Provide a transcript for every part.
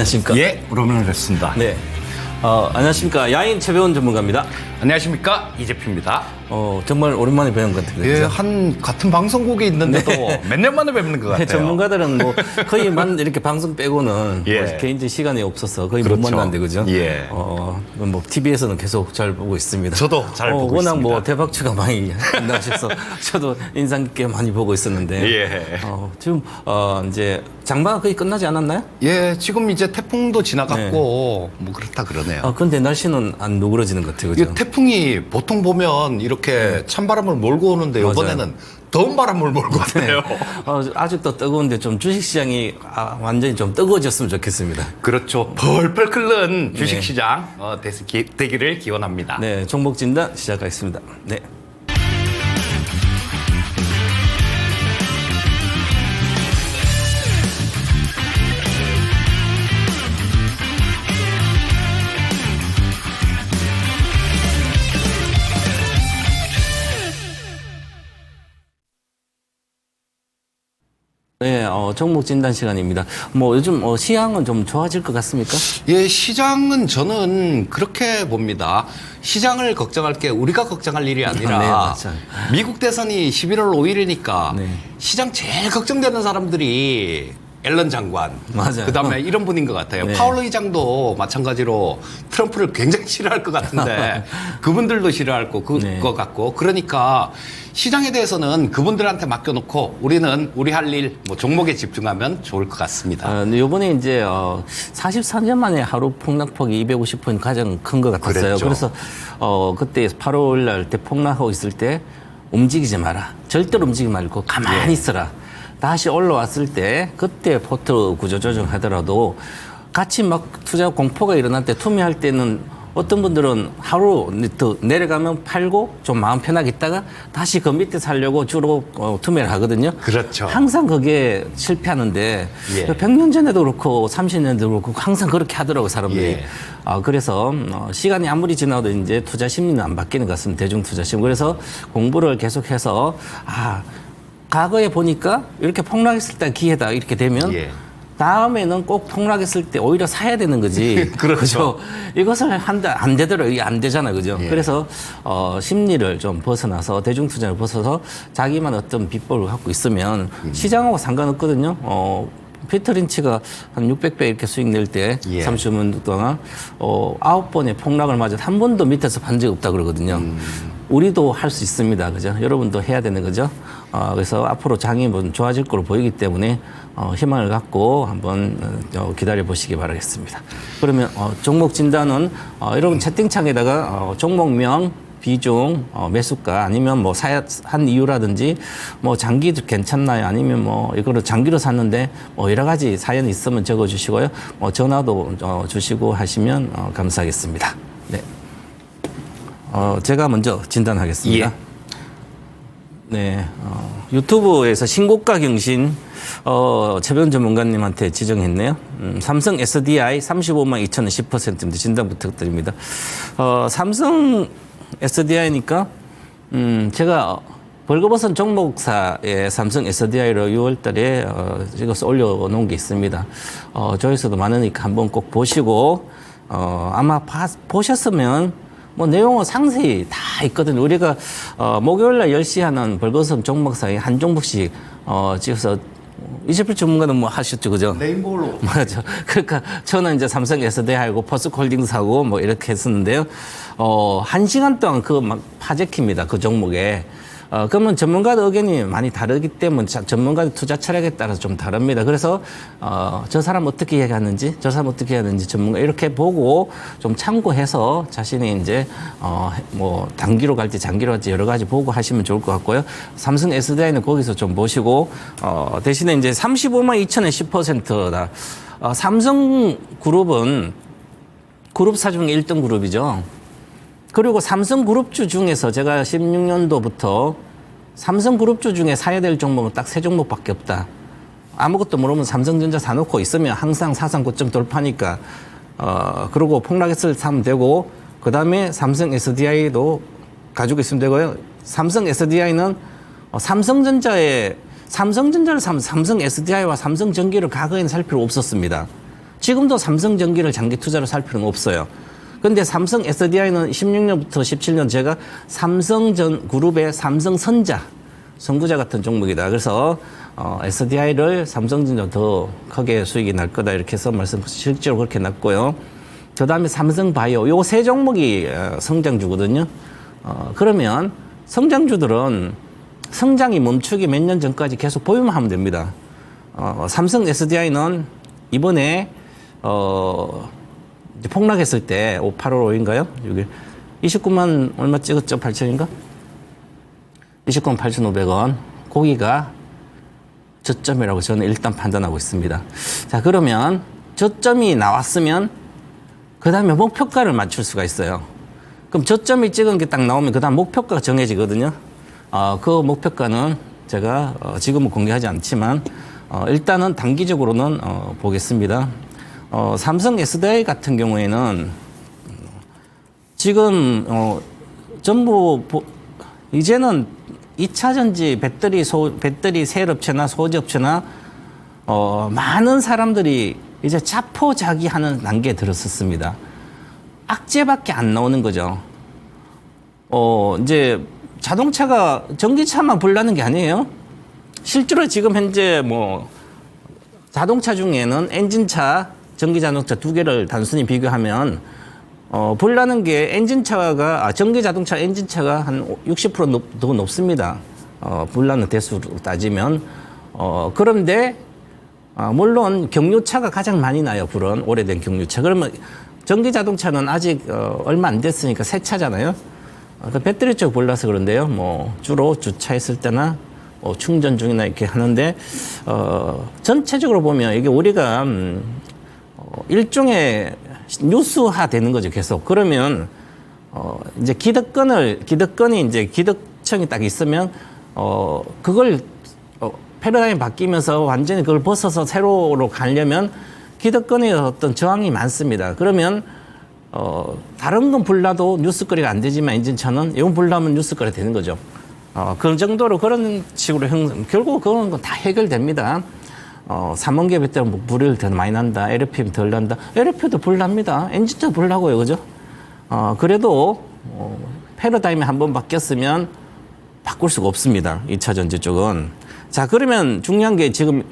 안녕하십니까? 예, 오랜만에 뵙습니다. 네. 안녕하십니까? 야인 최배원 전문가입니다. 안녕하십니까, 이재표입니다. 정말 오랜만에 뵈는 것 같은데. 예, 같은 방송국에 있는데도 몇 년 만에 뵙는 것 같아요. 전문가들은 뭐 거의 이렇게 방송 빼고는 예. 뭐 개인적 시간이 없어서 거의 그렇죠. 못 만난데 그죠? 예. 뭐 TV에서는 계속 잘 보고 있습니다. 저도 잘 보고 워낙 있습니다. 뭐 대박주가 많이 나셔서 저도 인상 깊게 많이 보고 있었는데. 예. 지금 이제 장마가 거의 끝나지 않았나요? 예, 지금 이제 태풍도 지나갔고 뭐 그렇다 그러네요. 근데 날씨는 안 누그러지는 것 같아요, 이게 그죠? 태풍이 보통 보면 이렇게 찬바람을 몰고 오는데 맞아요. 이번에는 더운 바람을 몰고 왔네요. 아직도 뜨거운데 좀 주식시장이 완전히 좀 뜨거워졌으면 좋겠습니다. 그렇죠. 펄펄 끓는 주식시장 되기를 기원합니다. 네, 종목 진단 시작하겠습니다. 네. 네, 종목 진단 시간입니다. 뭐 요즘 시향은 좀 좋아질 것 같습니까? 예, 시장은 저는 그렇게 봅니다. 시장을 걱정할 게 우리가 걱정할 일이 아니라 네, 맞죠. 미국 대선이 11월 5일이니까 네. 시장 제일 걱정되는 사람들이 앨런 장관, 맞아요. 그다음에 이런 분인 것 같아요. 네. 파월 의장도 마찬가지로 트럼프를 굉장히 싫어할 것 같은데 그분들도 싫어할 네. 것 같고 그러니까 시장에 대해서는 그분들한테 맡겨놓고 우리는 우리 할 일, 뭐 종목에 집중하면 좋을 것 같습니다. 요번에 이제 44년 만에 하루 폭락폭이 250포인트 가장 큰 것 같았어요. 그랬죠. 그래서 그때 8월 날 때 폭락하고 있을 때 움직이지 마라. 절대로 움직이지 말고 가만히 예. 있어라. 다시 올라왔을 때 그때 포트 구조조정 하더라도 같이 막 투자 공포가 일어날 때 투매할 때는 어떤 분들은 하루 더 내려가면 팔고 좀 마음 편하게 있다가 다시 그 밑에 살려고 주로 투매를 하거든요. 그렇죠. 항상 그게 실패하는데 예. 100년 전에도 그렇고 30년도 그렇고 항상 그렇게 하더라고요, 사람들이. 예. 그래서 시간이 아무리 지나도 이제 투자 심리는 안 바뀌는 것 같습니다. 대중 투자 심리. 그래서 공부를 계속해서 과거에 보니까 이렇게 폭락했을 때 기회다 이렇게 되면 예. 다음에는 꼭 폭락했을 때 오히려 사야 되는 거지. 그렇죠. 그죠? 이것을 안 되더라도 이게 안 되잖아요. 그죠? 예. 그래서 심리를 좀 벗어나서 대중 투자를 벗어서 자기만 어떤 비법을 갖고 있으면 시장하고 상관없거든요. 피터 린치가 한 600배 이렇게 수익 낼 때 예. 30년 동안 9번의 폭락을 맞아 한 번도 밑에서 판 적이 없다 그러거든요. 우리도 할 수 있습니다. 그죠? 여러분도 해야 되는 거죠. 그래서 앞으로 장이 좋아질 걸로 보이기 때문에 희망을 갖고 한번 기다려 보시기 바라겠습니다. 그러면 종목 진단은 여러분 채팅창에다가 종목명, 비중, 매수가 아니면 뭐 한 이유라든지 뭐 장기도 괜찮나요? 아니면 뭐 이거를 장기로 샀는데 뭐 여러 가지 사연이 있으면 적어 주시고요. 전화도 주시고 하시면 감사하겠습니다. 네. 제가 먼저 진단하겠습니다. 예. 네. 유튜브에서 신고가 경신 최변 전문가님한테 지정했네요. 삼성 SDI 35만 2천원 10%입니다. 진단 부탁드립니다. 삼성 SDI니까 제가 벌거벗은 종목사에 삼성 SDI로 6월 달에 이것을 올려놓은 게 있습니다. 조회수도 많으니까 한번 꼭 보시고 아마 보셨으면 뭐 내용은 상세히 다 있거든요. 우리가 목요일 날 10시 하는 벌거벗은 종목사에 한 종목씩 찍어서 이재필 전문가는 뭐 하셨죠, 그죠? 레인보우로. 맞아. 그러니까 저는 이제 삼성 SDI하고 포스코홀딩스하고 뭐 이렇게 했었는데요. 1시간 동안 그 막 파제키입니다. 그 종목에. 그러면 전문가들 의견이 많이 다르기 때문에 전문가들 투자 철학에 따라서 좀 다릅니다. 그래서 저 사람 어떻게 얘기하는지 저 사람 어떻게 하는지 전문가 이렇게 보고 좀 참고해서 자신이 이제 뭐 단기로 갈지 장기로 갈지 여러 가지 보고 하시면 좋을 것 같고요. 삼성 SDI는 거기서 좀 보시고 대신에 이제 35만 2천에 10%다. 삼성그룹은 그룹사 중에 1등 그룹이죠. 그리고 삼성그룹주 중에서 제가 16년도부터 삼성그룹주 중에 사야 될 종목은 딱 3종목밖에 없다. 아무것도 모르면 삼성전자 사놓고 있으면 항상 사상 고점 돌파니까 그러고 폭락했을 때 사면 되고 그 다음에 삼성 SDI도 가지고 있으면 되고요. 삼성 SDI는 삼성전자를 사면 삼성 SDI와 삼성전기를 과거에는 살 필요 없었습니다. 지금도 삼성전기를 장기 투자로 살 필요는 없어요. 근데 삼성 SDI는 16년부터 17년 제가 삼성전그룹의 삼성선자, 선구자 같은 종목이다. 그래서 SDI를 삼성전자 더 크게 수익이 날 거다. 이렇게 해서 실제로 그렇게 났고요. 그 다음에 삼성바이오. 요 세 종목이 성장주거든요. 그러면 성장주들은 성장이 멈추기 몇 년 전까지 계속 보유만 하면 됩니다. 삼성 SDI는 이번에 이제 폭락했을 때 8월 5일인가요? 여기 29만 얼마 찍었죠? 8천인가? 29만 8,500원. 거기가 저점이라고 저는 일단 판단하고 있습니다. 자, 그러면 저점이 나왔으면 그 다음에 목표가를 맞출 수가 있어요. 그럼 저점이 찍은 게 딱 나오면 그 다음 목표가가 정해지거든요. 그 목표가는 제가 지금은 공개하지 않지만 일단은 단기적으로는 보겠습니다. 삼성 SDI 같은 경우에는 지금 전부 이제는 2차 전지 배터리 세일업체나 소지업체나 많은 사람들이 이제 자포자기하는 단계에 들었었습니다. 악재밖에 안 나오는 거죠. 이제 자동차가 전기차만 불나는 게 아니에요. 실제로 지금 현재 뭐 자동차 중에는 엔진차, 전기자동차 두 개를 단순히 비교하면 불나는 게 전기자동차 엔진차가 한 60% 더 높습니다. 불나는 대수로 따지면. 그런데 물론 경유차가 가장 많이 나요. 불은 오래된 경유차. 그러면 전기자동차는 아직 얼마 안 됐으니까 새 차잖아요. 배터리 쪽 불나서 그런데요. 뭐 주로 주차했을 때나 충전 중이나 이렇게 하는데 전체적으로 보면 이게 우리가 일종의 뉴스화 되는 거죠, 계속. 그러면 이제 기득권이 이제 기득층이 딱 있으면 그걸 패러다임이 바뀌면서 완전히 그걸 벗어서 세로로 가려면 기득권의 어떤 저항이 많습니다. 그러면 다른 건 불나도 뉴스거리가 안 되지만 엔진차는 이건 불나면 뉴스거리가 되는 거죠. 그 정도로 그런 식으로 결국 그런 건 다 해결됩니다. 3원계 배터리 불이 더 많이 난다. LFP 덜 난다. LFP도 불납니다. 엔진도 불나고요. 그죠? 그래도 패러다임이 한번 바뀌었으면 바꿀 수가 없습니다. 2차 전지 쪽은. 자, 그러면 중요한 게 지금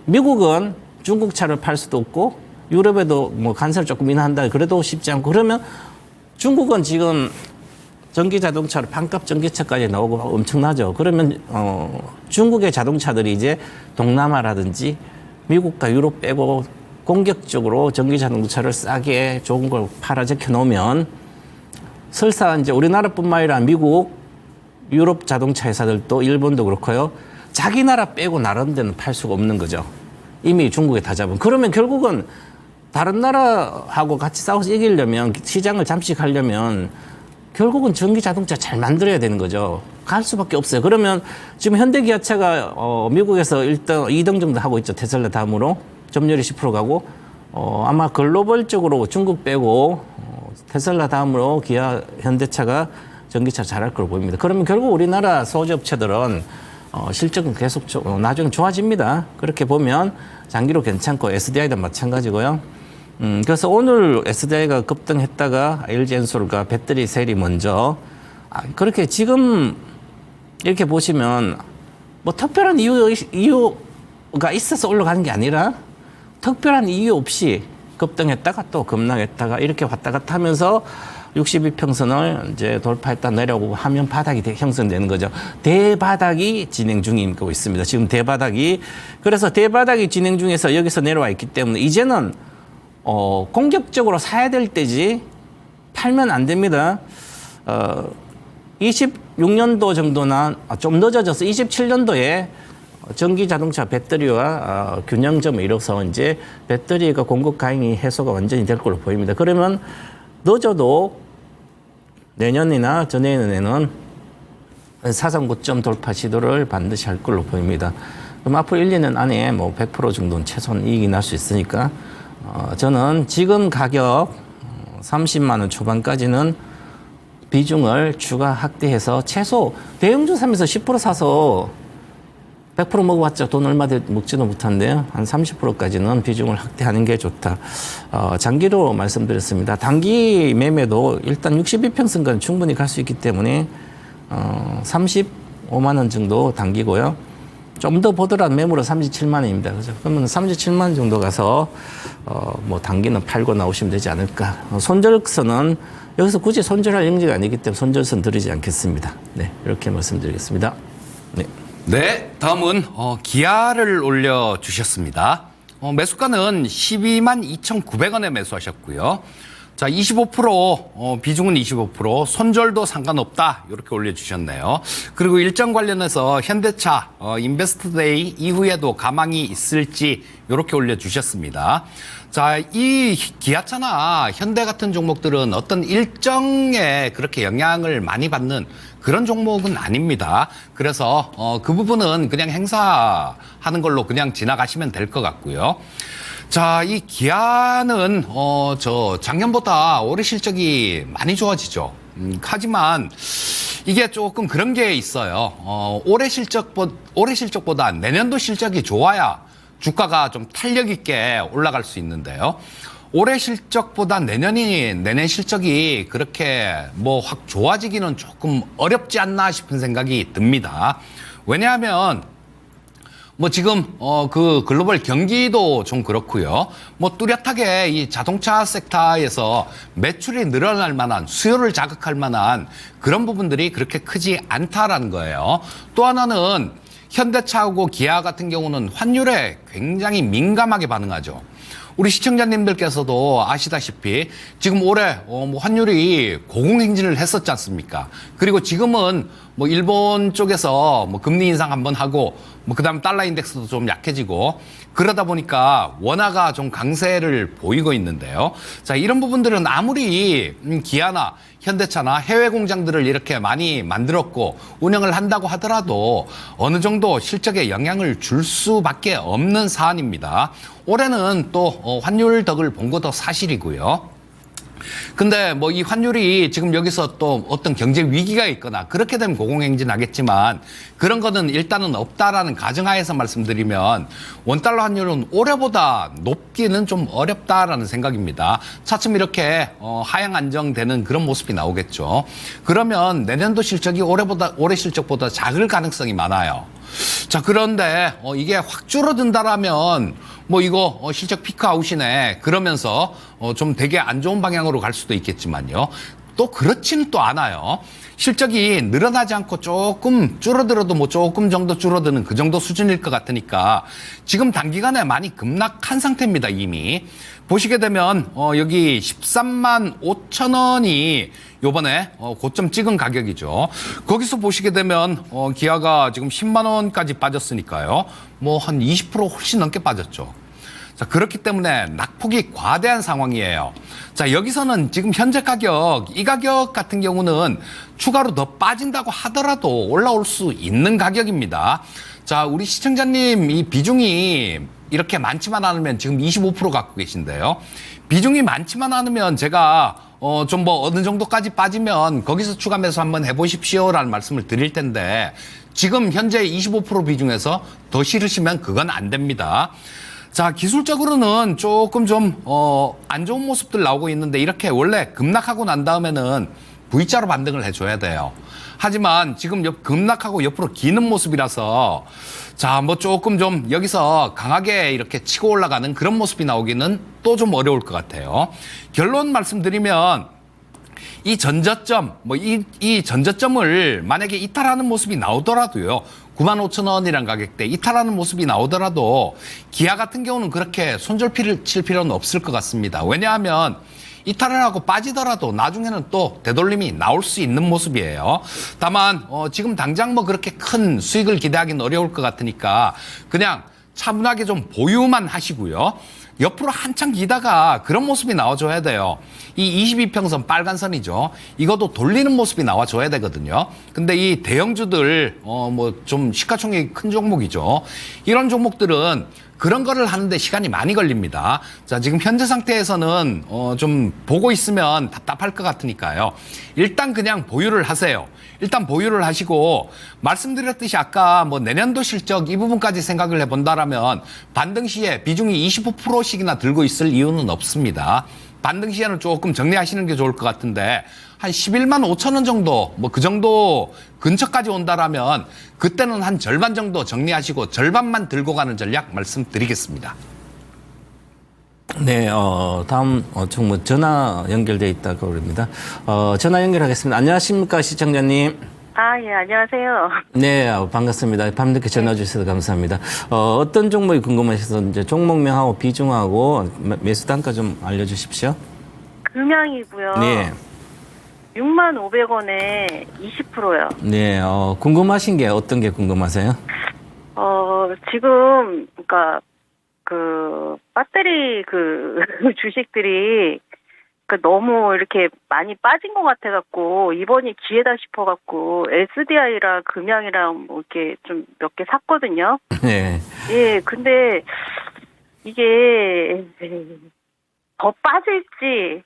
미국은 중국 차를 팔 수도 없고 유럽에도 뭐 관세를 조금 인하한다. 그래도 쉽지 않고 그러면 중국은 지금 전기 자동차로 반값 전기차까지 나오고 엄청나죠. 그러면 중국의 자동차들이 이제 동남아라든지 미국과 유럽 빼고 공격적으로 전기 자동차를 싸게 좋은 걸 팔아 적혀 놓으면 설사 이제 우리나라뿐만 아니라 미국, 유럽 자동차 회사들도 일본도 그렇고요. 자기 나라 빼고 다른 데는 팔 수가 없는 거죠. 이미 중국에 다 잡은. 그러면 결국은 다른 나라하고 같이 싸워서 이기려면 시장을 잠식하려면 결국은 전기 자동차 잘 만들어야 되는 거죠. 갈 수밖에 없어요. 그러면 지금 현대기아차가 미국에서 2등 정도 하고 있죠. 테슬라 다음으로 점유율이 10% 가고 아마 글로벌적으로 중국 빼고 테슬라 다음으로 기아, 현대차가 전기차 잘할 걸로 보입니다. 그러면 결국 우리나라 소지업체들은 실적은 계속 나중에 좋아집니다. 그렇게 보면 장기로 괜찮고 SDI도 마찬가지고요. 그래서 오늘 SDI가 급등했다가 LG엔솔과 배터리 셀이 먼저 그렇게 지금 이렇게 보시면 뭐 특별한 이유가 있어서 올라가는 게 아니라 특별한 이유 없이 급등했다가 또 급락했다가 이렇게 왔다 갔다 하면서 62평선을 이제 돌파했다 내려오고 하면 바닥이 형성되는 거죠. 대바닥이 진행 중이고 있습니다. 지금 대바닥이. 그래서 대바닥이 진행 중에서 여기서 내려와 있기 때문에 이제는 공격적으로 사야 될 때지 팔면 안 됩니다. 26년도 정도나 좀 늦어져서 27년도에 전기 자동차 배터리와 균형점을 이뤄서 이제 배터리가 공급 가능이 해소가 완전히 될 걸로 보입니다. 그러면 늦어도 내년이나 전내년에는 사상 고점 돌파 시도를 반드시 할 걸로 보입니다. 그럼 앞으로 1, 2년 안에 뭐 100% 정도는 최소한 이익이 날 수 있으니까 저는 지금 가격 30만 원 초반까지는 비중을 추가 확대해서 최소 대형주 사면서 10% 사서 100% 먹어봤자 돈 얼마 먹지도 못한데요. 한 30%까지는 비중을 확대하는 게 좋다. 장기로 말씀드렸습니다. 단기 매매도 일단 62평선까지 충분히 갈 수 있기 때문에 35만 원 정도 단기고요. 좀 더 보더라도 매물은 37만 원입니다. 그죠? 그러면 37만 원 정도 가서 뭐 단기는 팔고 나오시면 되지 않을까. 손절선은 여기서 굳이 손절할 영지가 아니기 때문에 손절선 드리지 않겠습니다. 네, 이렇게 말씀드리겠습니다. 네. 네, 다음은 기아를 올려주셨습니다. 매수가는 12만 2,900원에 매수하셨고요. 자, 25%, 비중은 25%, 손절도 상관없다. 이렇게 올려주셨네요. 그리고 일정 관련해서 현대차, 인베스트데이 이후에도 가망이 있을지 이렇게 올려주셨습니다. 자, 이 기아차나 현대 같은 종목들은 어떤 일정에 그렇게 영향을 많이 받는 그런 종목은 아닙니다. 그래서 그 부분은 그냥 행사하는 걸로 그냥 지나가시면 될 것 같고요. 자, 이 기아는 작년보다 올해 실적이 많이 좋아지죠. 하지만 이게 조금 그런 게 있어요. 올해 실적보다 내년도 실적이 좋아야 주가가 좀 탄력 있게 올라갈 수 있는데요. 올해 실적보다 내년 실적이 그렇게 뭐 확 좋아지기는 조금 어렵지 않나 싶은 생각이 듭니다. 왜냐하면 뭐 지금 그 글로벌 경기도 좀 그렇고요. 뭐 뚜렷하게 이 자동차 섹터에서 매출이 늘어날 만한 수요를 자극할 만한 그런 부분들이 그렇게 크지 않다라는 거예요. 또 하나는 현대차하고 기아 같은 경우는 환율에 굉장히 민감하게 반응하죠. 우리 시청자님들께서도 아시다시피 지금 올해 뭐 환율이 고공행진을 했었지 않습니까? 그리고 지금은 뭐 일본 쪽에서 뭐 금리 인상 한번 하고 뭐 그다음 달러 인덱스도 좀 약해지고 그러다 보니까 원화가 좀 강세를 보이고 있는데요. 자, 이런 부분들은 아무리 기아나 현대차나 해외 공장들을 이렇게 많이 만들었고 운영을 한다고 하더라도 어느 정도 실적에 영향을 줄 수밖에 없는 사안입니다. 올해는 또 환율 덕을 본 것도 사실이고요. 근데 뭐 이 환율이 지금 여기서 또 어떤 경제 위기가 있거나 그렇게 되면 고공행진하겠지만 그런 거는 일단은 없다라는 가정하에서 말씀드리면 원달러 환율은 올해보다 높기는 좀 어렵다라는 생각입니다. 차츰 이렇게 하향 안정되는 그런 모습이 나오겠죠. 그러면 내년도 실적이 올해 실적보다 작을 가능성이 많아요. 자, 그런데 이게 확 줄어든다라면 뭐 이거 실적 피크 아웃이네 그러면서 좀 되게 안 좋은 방향으로 갈 수도 있겠지만요. 또 그렇지는 또 않아요. 실적이 늘어나지 않고 조금 줄어들어도 뭐 조금 정도 줄어드는 그 정도 수준일 것 같으니까 지금 단기간에 많이 급락한 상태입니다. 이미 보시게 되면 여기 13만 5천 원이 요번에 고점 찍은 가격이죠. 거기서 보시게 되면 기아가 지금 10만 원까지 빠졌으니까요. 뭐 한 20% 훨씬 넘게 빠졌죠. 자, 그렇기 때문에 낙폭이 과대한 상황이에요. 자, 여기서는 지금 현재 가격, 이 가격 같은 경우는 추가로 더 빠진다고 하더라도 올라올 수 있는 가격입니다. 자, 우리 시청자님 이 비중이 이렇게 많지만 않으면 지금 25% 갖고 계신데요. 비중이 많지만 않으면 제가 좀 뭐 어느 정도까지 빠지면 거기서 추가 매수 한번 해보십시오라는 말씀을 드릴 텐데 지금 현재 25% 비중에서 더 싫으시면 그건 안 됩니다. 자, 기술적으로는 조금 좀 안 좋은 모습들 나오고 있는데 이렇게 원래 급락하고 난 다음에는 V자로 반등을 해줘야 돼요. 하지만 지금 급락하고 옆으로 기는 모습이라서 자, 뭐 조금 좀 여기서 강하게 이렇게 치고 올라가는 그런 모습이 나오기는 또 좀 어려울 것 같아요. 결론 말씀드리면 이 전저점, 뭐 이 전저점을 만약에 이탈하는 모습이 나오더라도요. 95,000원이란 가격대 이탈하는 모습이 나오더라도 기아 같은 경우는 그렇게 손절피를 칠 필요는 없을 것 같습니다. 왜냐하면 이탈을 하고 빠지더라도 나중에는 또 되돌림이 나올 수 있는 모습이에요. 다만 지금 당장 뭐 그렇게 큰 수익을 기대하기는 어려울 것 같으니까 그냥 차분하게 좀 보유만 하시고요. 옆으로 한참 기다가 그런 모습이 나와줘야 돼요. 이 22평선 빨간 선이죠. 이것도 돌리는 모습이 나와줘야 되거든요. 근데 이 대형주들 뭐 좀 시가총액이 큰 종목이죠. 이런 종목들은 그런 거를 하는데 시간이 많이 걸립니다. 자, 지금 현재 상태에서는 좀 보고 있으면 답답할 것 같으니까요. 일단 그냥 보유를 하세요. 일단 보유를 하시고 말씀드렸듯이 아까 뭐 내년도 실적 이 부분까지 생각을 해본다라면 반등 시에 비중이 25%씩이나 들고 있을 이유는 없습니다. 반등 시에는 조금 정리하시는 게 좋을 것 같은데 한 11만 5천 원 정도 뭐 그 정도 근처까지 온다라면 그때는 한 절반 정도 정리하시고 절반만 들고 가는 전략 말씀드리겠습니다. 네, 다음 정말 전화 연결돼 있다고 그럽니다. 전화 연결하겠습니다. 안녕하십니까, 시청자님. 예, 안녕하세요. 네, 반갑습니다. 밤늦게 전화 주셔서 감사합니다. 어떤 종목이 궁금하셔서 이제 종목명하고 비중하고 매수 단가 좀 알려주십시오. 금양이고요. 네. 65,500원에 20%요. 네, 궁금하신 게 어떤 게 궁금하세요? 지금, 그러니까, 배터리 주식들이 너무 이렇게 많이 빠진 것 같아갖고, 이번이 기회다 싶어갖고, SDI랑 금양이랑 뭐 이렇게 좀 몇 개 샀거든요. 네. 예, 근데 이게 더 빠질지,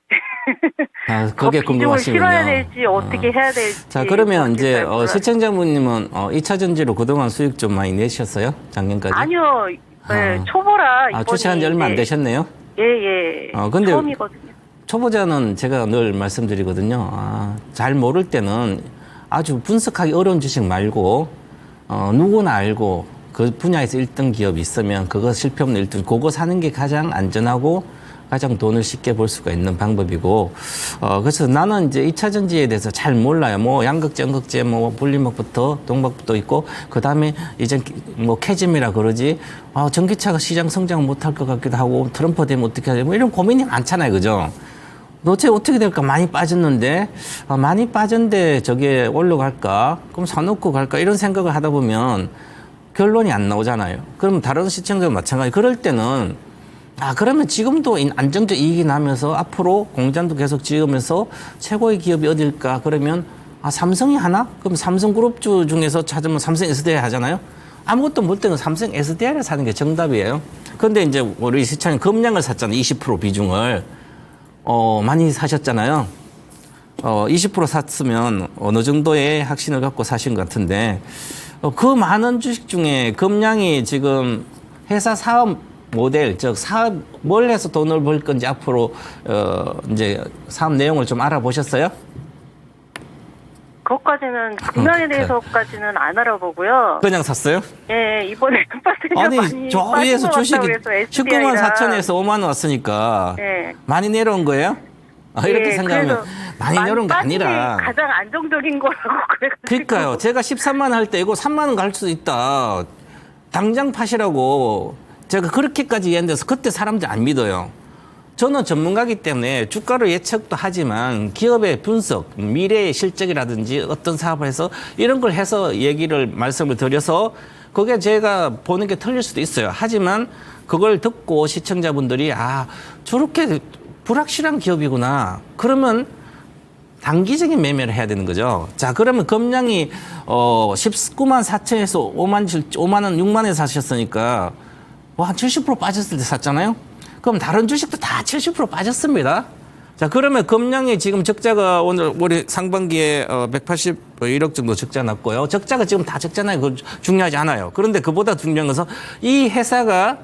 그게 더 비중을 궁금하시군요. 실어야 될지, 어떻게 해야 될지. 자, 그러면 그렇게 이제 잘 몰라요. 시청자분님은 2차 전지로 그동안 수익 좀 많이 내셨어요? 작년까지? 아니요, 네, 초보라. 이번이 출시한 지 얼마 안 이제- 되셨네요? 예. 근데 처음이거든요. 초보자는 제가 늘 말씀드리거든요. 잘 모를 때는 아주 분석하기 어려운 주식 말고 누구나 알고 그 분야에서 1등 기업이 있으면 그거 실패 없는 1등 그거 사는 게 가장 안전하고 가장 돈을 쉽게 벌 수가 있는 방법이고 그래서 나는 이제 2차 전지에 대해서 잘 몰라요. 뭐 양극재, 음극재, 뭐 분리막부터 동박부터 있고 그다음에 이제 뭐 캐즘이라 그러지 전기차가 시장 성장 못할 것 같기도 하고 트럼프 되면 어떻게 하지 뭐 이런 고민이 많잖아요. 그죠? 도대체 어떻게 될까? 많이 빠졌는데, 많이 빠졌는데 저게 올라갈까? 그럼 사놓고 갈까? 이런 생각을 하다 보면 결론이 안 나오잖아요. 그럼 다른 시청자도 마찬가지. 그럴 때는, 그러면 지금도 안정적 이익이 나면서 앞으로 공장도 계속 지으면서 최고의 기업이 어딜까? 그러면, 삼성이 하나? 그럼 삼성그룹주 중에서 찾으면 삼성 SDI 하잖아요? 아무것도 못 되는 삼성 SDI를 사는 게 정답이에요. 그런데 이제 우리 시청자 금량을 샀잖아요. 20% 비중을. 많이 사셨잖아요. 20% 샀으면 어느 정도의 확신을 갖고 사신 것 같은데, 그 많은 주식 중에 금량이 지금 회사 사업 모델, 즉 사업 뭘 해서 돈을 벌 건지 앞으로 이제 사업 내용을 좀 알아보셨어요? 그것까지는 금양에 대해서까지는 안 알아보고요. 그냥 샀어요? 예, 이번에 배터리가 많이 아니, 저 빠진 위에서 것 주식이 같다고 해서 19만 SDI 랑. 4천에서 5만 원 왔으니까 예. 많이 내려온 거예요? 이렇게 예, 생각하면 그래서 많이 내려온 게 빠진 게 아니라. 가장 안정적인 거라고 그래가지고. 그러니까요. 제가 13만 원 할 때 이거 3만 원 갈 수도 있다. 당장 파시라고 제가 그렇게까지 얘기했는데 그때 사람들 안 믿어요. 저는 전문가이기 때문에 주가를 예측도 하지만 기업의 분석, 미래의 실적이라든지 어떤 사업을 해서 이런 걸 해서 말씀을 드려서 그게 제가 보는 게 틀릴 수도 있어요. 하지만 그걸 듣고 시청자분들이 저렇게 불확실한 기업이구나. 그러면 단기적인 매매를 해야 되는 거죠. 자, 그러면 금량이 19만 4천에서 5만 원, 6만 원에 사셨으니까 한 70% 빠졌을 때 샀잖아요. 그럼 다른 주식도 다 70% 빠졌습니다. 자, 그러면 금량이 지금 적자가 오늘 올해 상반기에 181억 정도 적자 났고요. 적자가 지금 다 적자나요? 그거 중요하지 않아요. 그런데 그보다 중요한 것은 이 회사가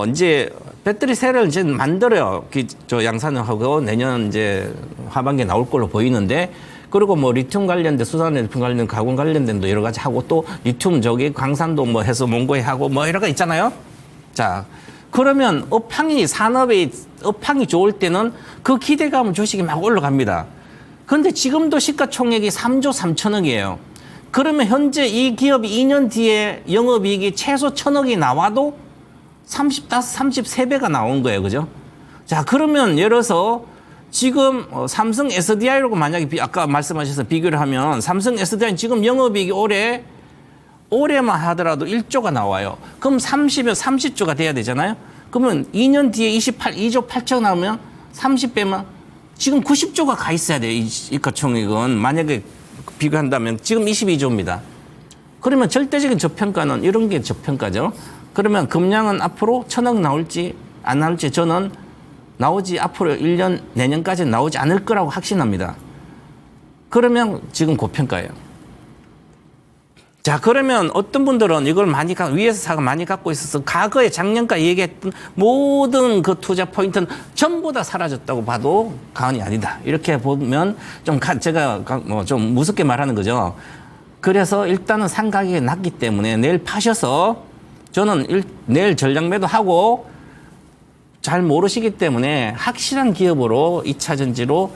이제 배터리 셀을 이제 만들어요. 저 양산을 하고 내년 이제 하반기에 나올 걸로 보이는데 그리고 뭐 리튬 관련된 수산화 리튬 관련 가공 관련된도 여러 가지 하고 또 리튬 광산도 뭐 해서 몽고에 하고 뭐 여러 가지 있잖아요. 자, 그러면 산업의 업황이 좋을 때는 그 기대감은 주식이 막 올라갑니다. 그런데 지금도 시가총액이 3조 3천억이에요. 그러면 현재 이 기업이 2년 뒤에 영업이익이 최소 1,000억이 나와도 33배가 나온 거예요. 그죠? 자, 그러면 예를 들어서 지금 삼성 SDI라고 만약에 아까 말씀하셔서 비교를 하면 삼성 SDI는 지금 영업이익이 올해만 하더라도 1조가 나와요. 그럼 30조가 돼야 되잖아요. 그러면 2년 뒤에 2조 8천 나오면 30배만 지금 90조가 가 있어야 돼요. 이 시가총액은 만약에 비교한다면 지금 22조입니다. 그러면 절대적인 저평가는 이런 게 저평가죠. 그러면 금량은 앞으로 1,000억 나올지 안 나올지 저는 나오지 앞으로 1년 내년까지는 나오지 않을 거라고 확신합니다. 그러면 지금 고평가예요. 자, 그러면 어떤 분들은 이걸 위에서 많이 갖고 있어서 과거에 작년까지 얘기했던 모든 그 투자 포인트는 전부 다 사라졌다고 봐도 과언이 아니다. 이렇게 보면 제가 좀 무섭게 말하는 거죠. 그래서 일단은 상 가격이 낮기 때문에 내일 파셔서 저는 내일 전략 매도하고 잘 모르시기 때문에 확실한 기업으로 2차 전지로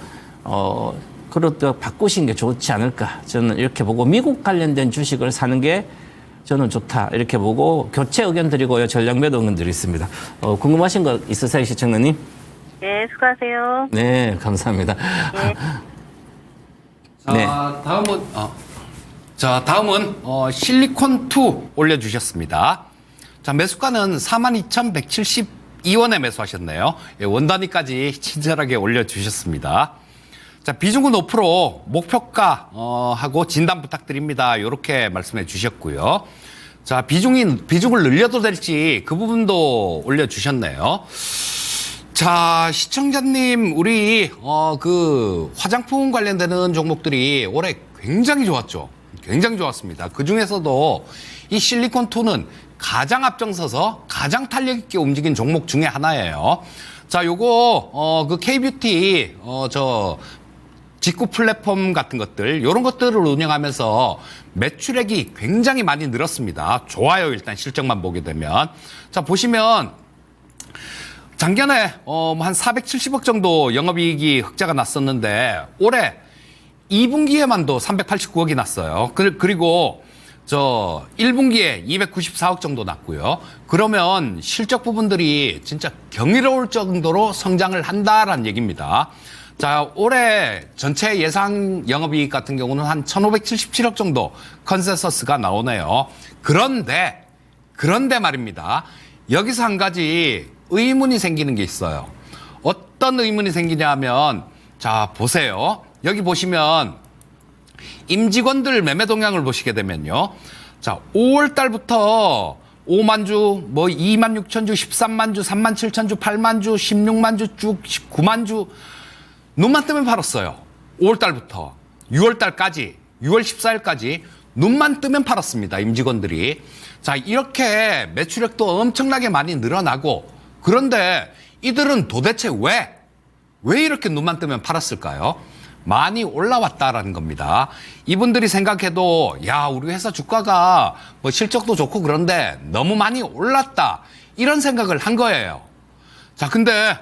그렇게 바꾸신 게 좋지 않을까. 저는 이렇게 보고 미국 관련된 주식을 사는 게 저는 좋다. 이렇게 보고 교체 의견 드리고요. 전략 매도 의견 드리겠습니다. 궁금하신 거 있으세요, 시청자님? 네, 수고하세요. 네, 감사합니다. 네. 네. 다음은 실리콘2 올려주셨습니다. 자, 매수가는 42,172원에 매수하셨네요. 예, 원단위까지 친절하게 올려주셨습니다. 자, 비중은 5%, 목표가 하고 진단 부탁드립니다. 이렇게 말씀해 주셨고요. 자, 비중을 늘려도 될지 그 부분도 올려주셨네요. 자, 시청자님, 우리 그 화장품 관련되는 종목들이 올해 굉장히 좋았죠. 굉장히 좋았습니다. 그 중에서도 이 실리콘2는 가장 앞장서서 가장 탄력 있게 움직인 종목 중에 하나예요. 자, 요거 그 K뷰티 직구 플랫폼 같은 것들, 이런 것들을 운영하면서 매출액이 굉장히 많이 늘었습니다. 좋아요. 일단 실적만 보게 되면. 자, 보시면 작년에 한 470억 정도 영업이익이 흑자가 났었는데 올해 2분기에만도 389억이 났어요. 그리고 1분기에 294억 정도 났고요. 그러면 실적 부분들이 진짜 경이로울 정도로 성장을 한다라는 얘기입니다. 자, 올해 전체 예상 영업이익 같은 경우는 한 1,577억 정도 컨센서스가 나오네요. 그런데 말입니다. 여기서 한 가지 의문이 생기는 게 있어요. 어떤 의문이 생기냐면, 자, 보세요. 여기 보시면 임직원들 매매 동향을 보시게 되면요. 자, 5월 달부터 5만 주, 2만 6천 주, 13만 주, 3만 7천 주, 8만 주, 16만 주 쭉 19만 주 눈만 뜨면 팔았어요. 5월 달부터 6월 달까지, 6월 14일까지 눈만 뜨면 팔았습니다. 임직원들이. 자, 이렇게 매출액도 엄청나게 많이 늘어나고, 그런데 이들은 도대체 왜 이렇게 눈만 뜨면 팔았을까요? 많이 올라왔다라는 겁니다. 이분들이 생각해도, 야, 우리 회사 주가가 실적도 좋고 그런데 너무 많이 올랐다. 이런 생각을 한 거예요. 자, 근데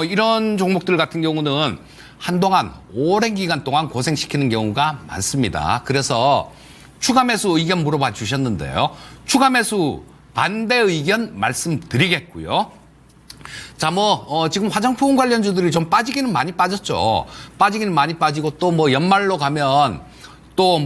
이런 종목들 같은 경우는 한동안 오랜 기간 동안 고생시키는 경우가 많습니다. 그래서 추가 매수 의견 물어봐 주셨는데요. 추가 매수 반대 의견 말씀드리겠고요. 자, 지금 화장품 관련주들이 좀 빠지기는 많이 빠졌죠. 빠지기는 많이 빠지고 또 연말로 가면 또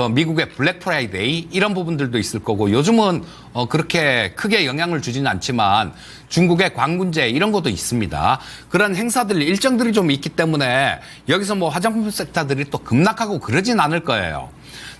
미국의 블랙 프라이데이 이런 부분들도 있을 거고, 요즘은 그렇게 크게 영향을 주지는 않지만 중국의 광군제 이런 것도 있습니다. 그런 행사들 일정들이 좀 있기 때문에 여기서 화장품 섹터들이 또 급락하고 그러진 않을 거예요.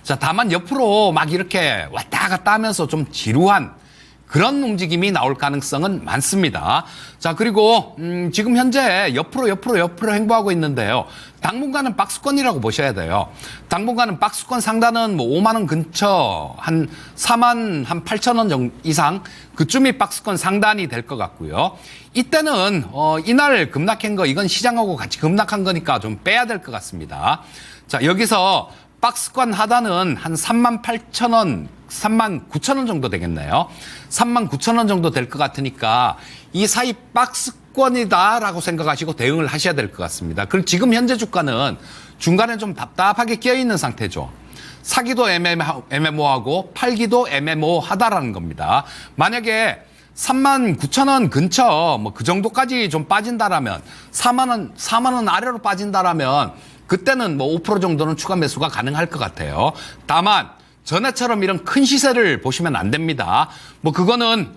자, 다만 옆으로 막 이렇게 왔다 갔다 하면서 좀 지루한 그런 움직임이 나올 가능성은 많습니다. 자, 그리고 지금 현재 옆으로 행보하고 있는데요. 당분간은 박스권이라고 보셔야 돼요. 당분간은 박스권 상단은 5만 원 근처 한 4만 한 8천 원 이상 그쯤이 박스권 상단이 될 것 같고요. 이때는 이날 급락한 거 이건 시장하고 같이 급락한 거니까 좀 빼야 될 것 같습니다. 자, 여기서 박스권 하단은 한 3만 8천 원, 3만 9천 원 정도 되겠네요. 3만 9천 원 정도 될 것 같으니까 이 사이 박스권이다라고 생각하시고 대응을 하셔야 될 것 같습니다. 그리고 지금 현재 주가는 중간에 좀 답답하게 끼어있는 상태죠. 사기도 애매모하고 팔기도 애매모하다라는 겁니다. 만약에 3만 9천 원 근처 그 정도까지 좀 빠진다라면 4만 원 아래로 빠진다라면 그때는 5% 정도는 추가 매수가 가능할 것 같아요. 다만 전에처럼 이런 큰 시세를 보시면 안 됩니다. 그거는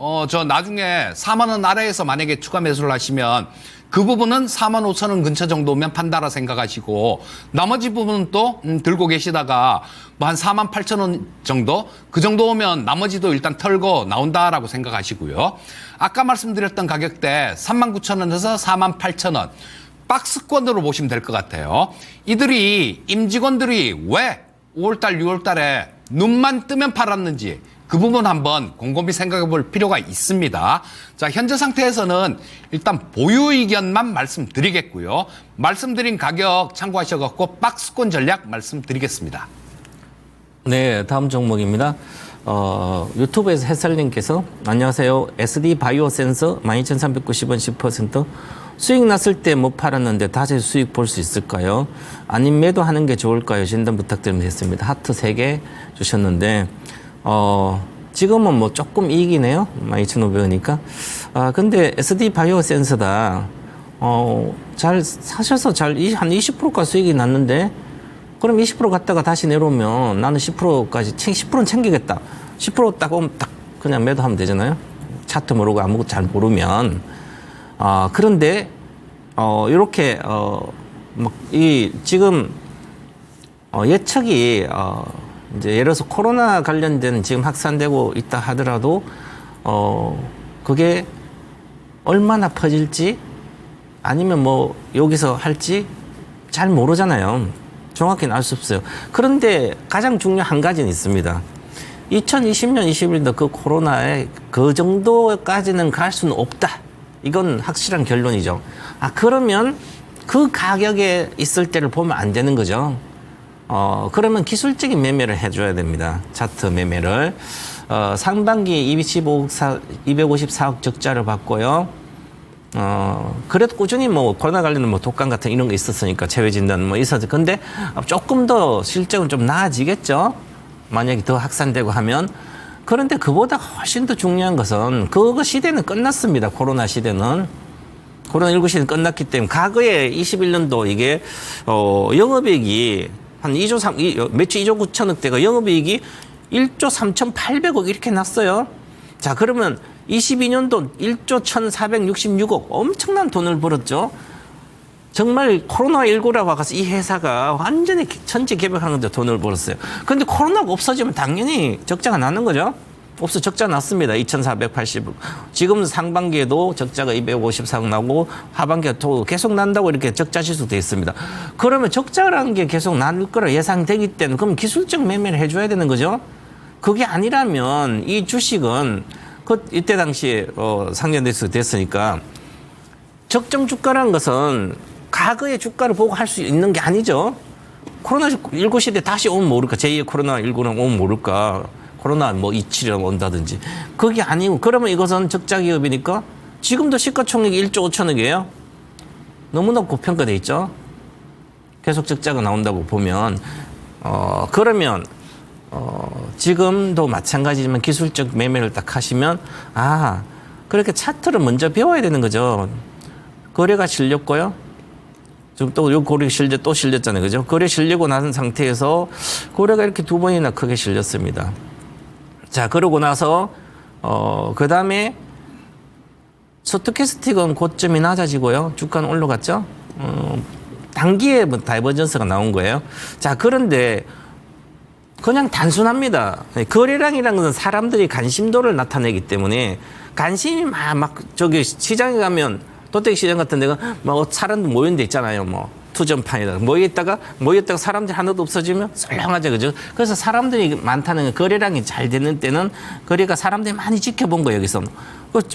나중에 4만 원 아래에서 만약에 추가 매수를 하시면 그 부분은 45,000원 근처 정도면 판다라 생각하시고 나머지 부분은 또 들고 계시다가 뭐 한 48,000원 정도 그 정도 오면 나머지도 일단 털고 나온다라고 생각하시고요. 아까 말씀드렸던 가격대 39,000원에서 48,000원 박스권으로 보시면 될 것 같아요. 이들이 임직원들이 왜 5월달 6월달에 눈만 뜨면 팔았는지 그 부분 한번 곰곰이 생각해 볼 필요가 있습니다. 자, 현재 상태에서는 일단 보유 의견만 말씀드리겠고요. 말씀드린 가격 참고하셔갖고 박스권 전략 말씀드리겠습니다. 네, 다음 종목입니다. 유튜브에서 햇살님께서 안녕하세요. SD 바이오 센서 12,390원 10% 수익 났을 때 못 팔았는데 다시 수익 볼 수 있을까요? 아님 매도하는 게 좋을까요? 진단 부탁드리면 됐습니다. 하트 3개 주셨는데 지금은 뭐 조금 이익이네요. 12,500원이니까. 근데 SD 바이오 센서다. 잘 사셔서 한 20%까지 수익이 났는데 그럼 20% 갔다가 다시 내려오면 나는 10%까지 10%는 챙기겠다. 10%딱 오면 딱 그냥 매도하면 되잖아요. 차트 모르고 아무것도 잘 모르면. 그런데 이렇게 지금 예측이 이제 예를 들어서 코로나 관련된 지금 확산되고 있다 하더라도 그게 얼마나 퍼질지 아니면 뭐 여기서 할지 잘 모르잖아요. 정확히는 알 수 없어요. 그런데 가장 중요한 한 가지는 있습니다. 2020년, 21년도 그 코로나에 그 정도까지는 갈 수는 없다. 이건 확실한 결론이죠. 그러면 그 가격에 있을 때를 보면 안 되는 거죠. 그러면 기술적인 매매를 해줘야 됩니다. 차트 매매를. 상반기 254억 적자를 봤고요. 그래도 꾸준히 뭐 코로나 관련된 뭐 독감 같은 이런 거 있었으니까 제외 진단 뭐 있었지. 근데 조금 더 실적은 좀 나아지겠죠. 만약에 더 확산되고 하면. 그런데 그보다 훨씬 더 중요한 것은 그거 시대는 끝났습니다. 코로나 시대는. 코로나19 시대는 끝났기 때문에 과거에 21년도 이게 영업이익이 한 2조 3, 매출 2조 9천억대가 영업이익이 1조 3,800억 이렇게 났어요. 자, 그러면 22년도 1조 1,466억 엄청난 돈을 벌었죠. 정말 코로나19라고 와서 이 회사가 완전히 천지 개벽하는 데 돈을 벌었어요. 그런데 코로나가 없어지면 당연히 적자가 나는 거죠. 적자 났습니다. 2,480억. 지금 상반기에도 적자가 254억 나고 하반기에 또 계속 난다고 이렇게 적자 지수돼 있습니다. 그러면 적자라는 게 계속 날 거라 예상되기 때문에 그럼 기술적 매매를 해줘야 되는 거죠. 그게 아니라면 이 주식은 이때 당시에 상장돼서 됐으니까 적정 주가라는 것은 과거의 주가를 보고 할 수 있는 게 아니죠. 코로나19 시대 다시 오면 모를까. 제2의 코로나19는 오면 모를까. 코로나 뭐 27이 온다든지. 그게 아니고 그러면 이것은 적자 기업이니까 지금도 시가총액이 1조 5천억이에요. 너무나 고평가돼 있죠. 계속 적자가 나온다고 보면 그러면 지금도 마찬가지지만 기술적 매매를 딱 하시면 그렇게 차트를 먼저 배워야 되는 거죠. 거래가 실렸고요. 지금 또 요 거래 또 실렸잖아요. 그죠? 거래 실리고 나선 상태에서 거래가 이렇게 두 번이나 크게 실렸습니다. 자, 그러고 나서 그다음에 스토캐스틱은 고점이 낮아지고요. 주가는 올라갔죠. 단기에 뭐 다이버전스가 나온 거예요. 자, 그런데 그냥 단순합니다. 거래량이라는 것은 사람들이 관심도를 나타내기 때문에 관심이 막 저기 시장에 가면 도태기 시장 같은 데가 뭐 사람들 모이는 데 있잖아요. 뭐 투전판이다. 모여있다가 사람들이 하나도 없어지면 썰렁하죠. 그죠? 그래서 사람들이 많다는 거래량이 잘 되는 때는 거래가 사람들이 많이 지켜본 거예요. 여기서.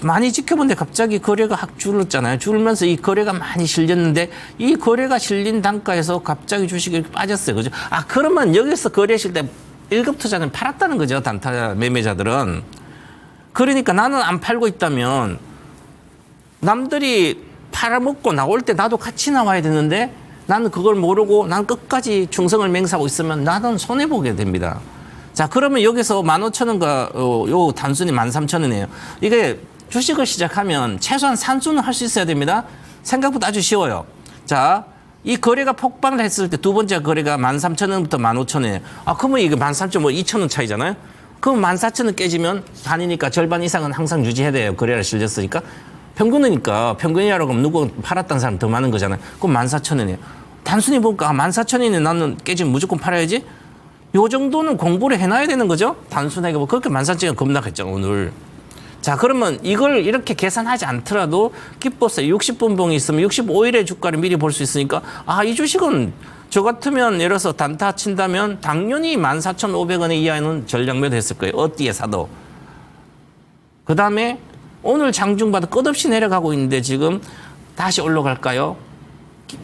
많이 지켜본데 갑자기 거래가 확 줄었잖아요. 줄면서 이 거래가 많이 실렸는데 이 거래가 실린 단가에서 갑자기 주식이 이렇게 빠졌어요. 그죠? 그러면 여기서 거래하실 때 1급 투자는 팔았다는 거죠. 단타 매매자들은. 그러니까 나는 안 팔고 있다면 남들이 팔아먹고 나올 때 나도 같이 나와야 되는데 나는 그걸 모르고 난 끝까지 충성을 맹세하고 있으면 나는 손해보게 됩니다. 자, 그러면 여기서 15,000원과 요 단순히 13,000원이에요. 이게 주식을 시작하면 최소한 산수는 할 수 있어야 됩니다. 생각보다 아주 쉬워요. 자, 이 거래가 폭발을 했을 때 두 번째 거래가 13,000원부터 15,000원이에요. 그러면 이게 13,000원, 뭐 2,000원 차이잖아요. 그럼 14,000원 깨지면 반이니까 절반 이상은 항상 유지해야 돼요. 거래가 실렸으니까. 평균이니까 평균이라고 하면 누구 팔았다는 사람 더 많은 거잖아요. 그럼 14,000원이에요. 단순히 보니까 14,000원이 나는 깨지면 무조건 팔아야지. 요 정도는 공부를 해놔야 되는 거죠. 단순하게 뭐 그렇게 14,000원 급락했죠 오늘. 자 그러면 이걸 이렇게 계산하지 않더라도 기법상 60분봉이 있으면 65일의 주가를 미리 볼 수 있으니까 아 이 주식은 저 같으면 예를 들어서 단타 친다면 당연히 14,500원에 이하에는 전략 매도했을 거예요. 어디에 사도. 그다음에 오늘 장중바도 끝없이 내려가고 있는데 지금 다시 올라갈까요?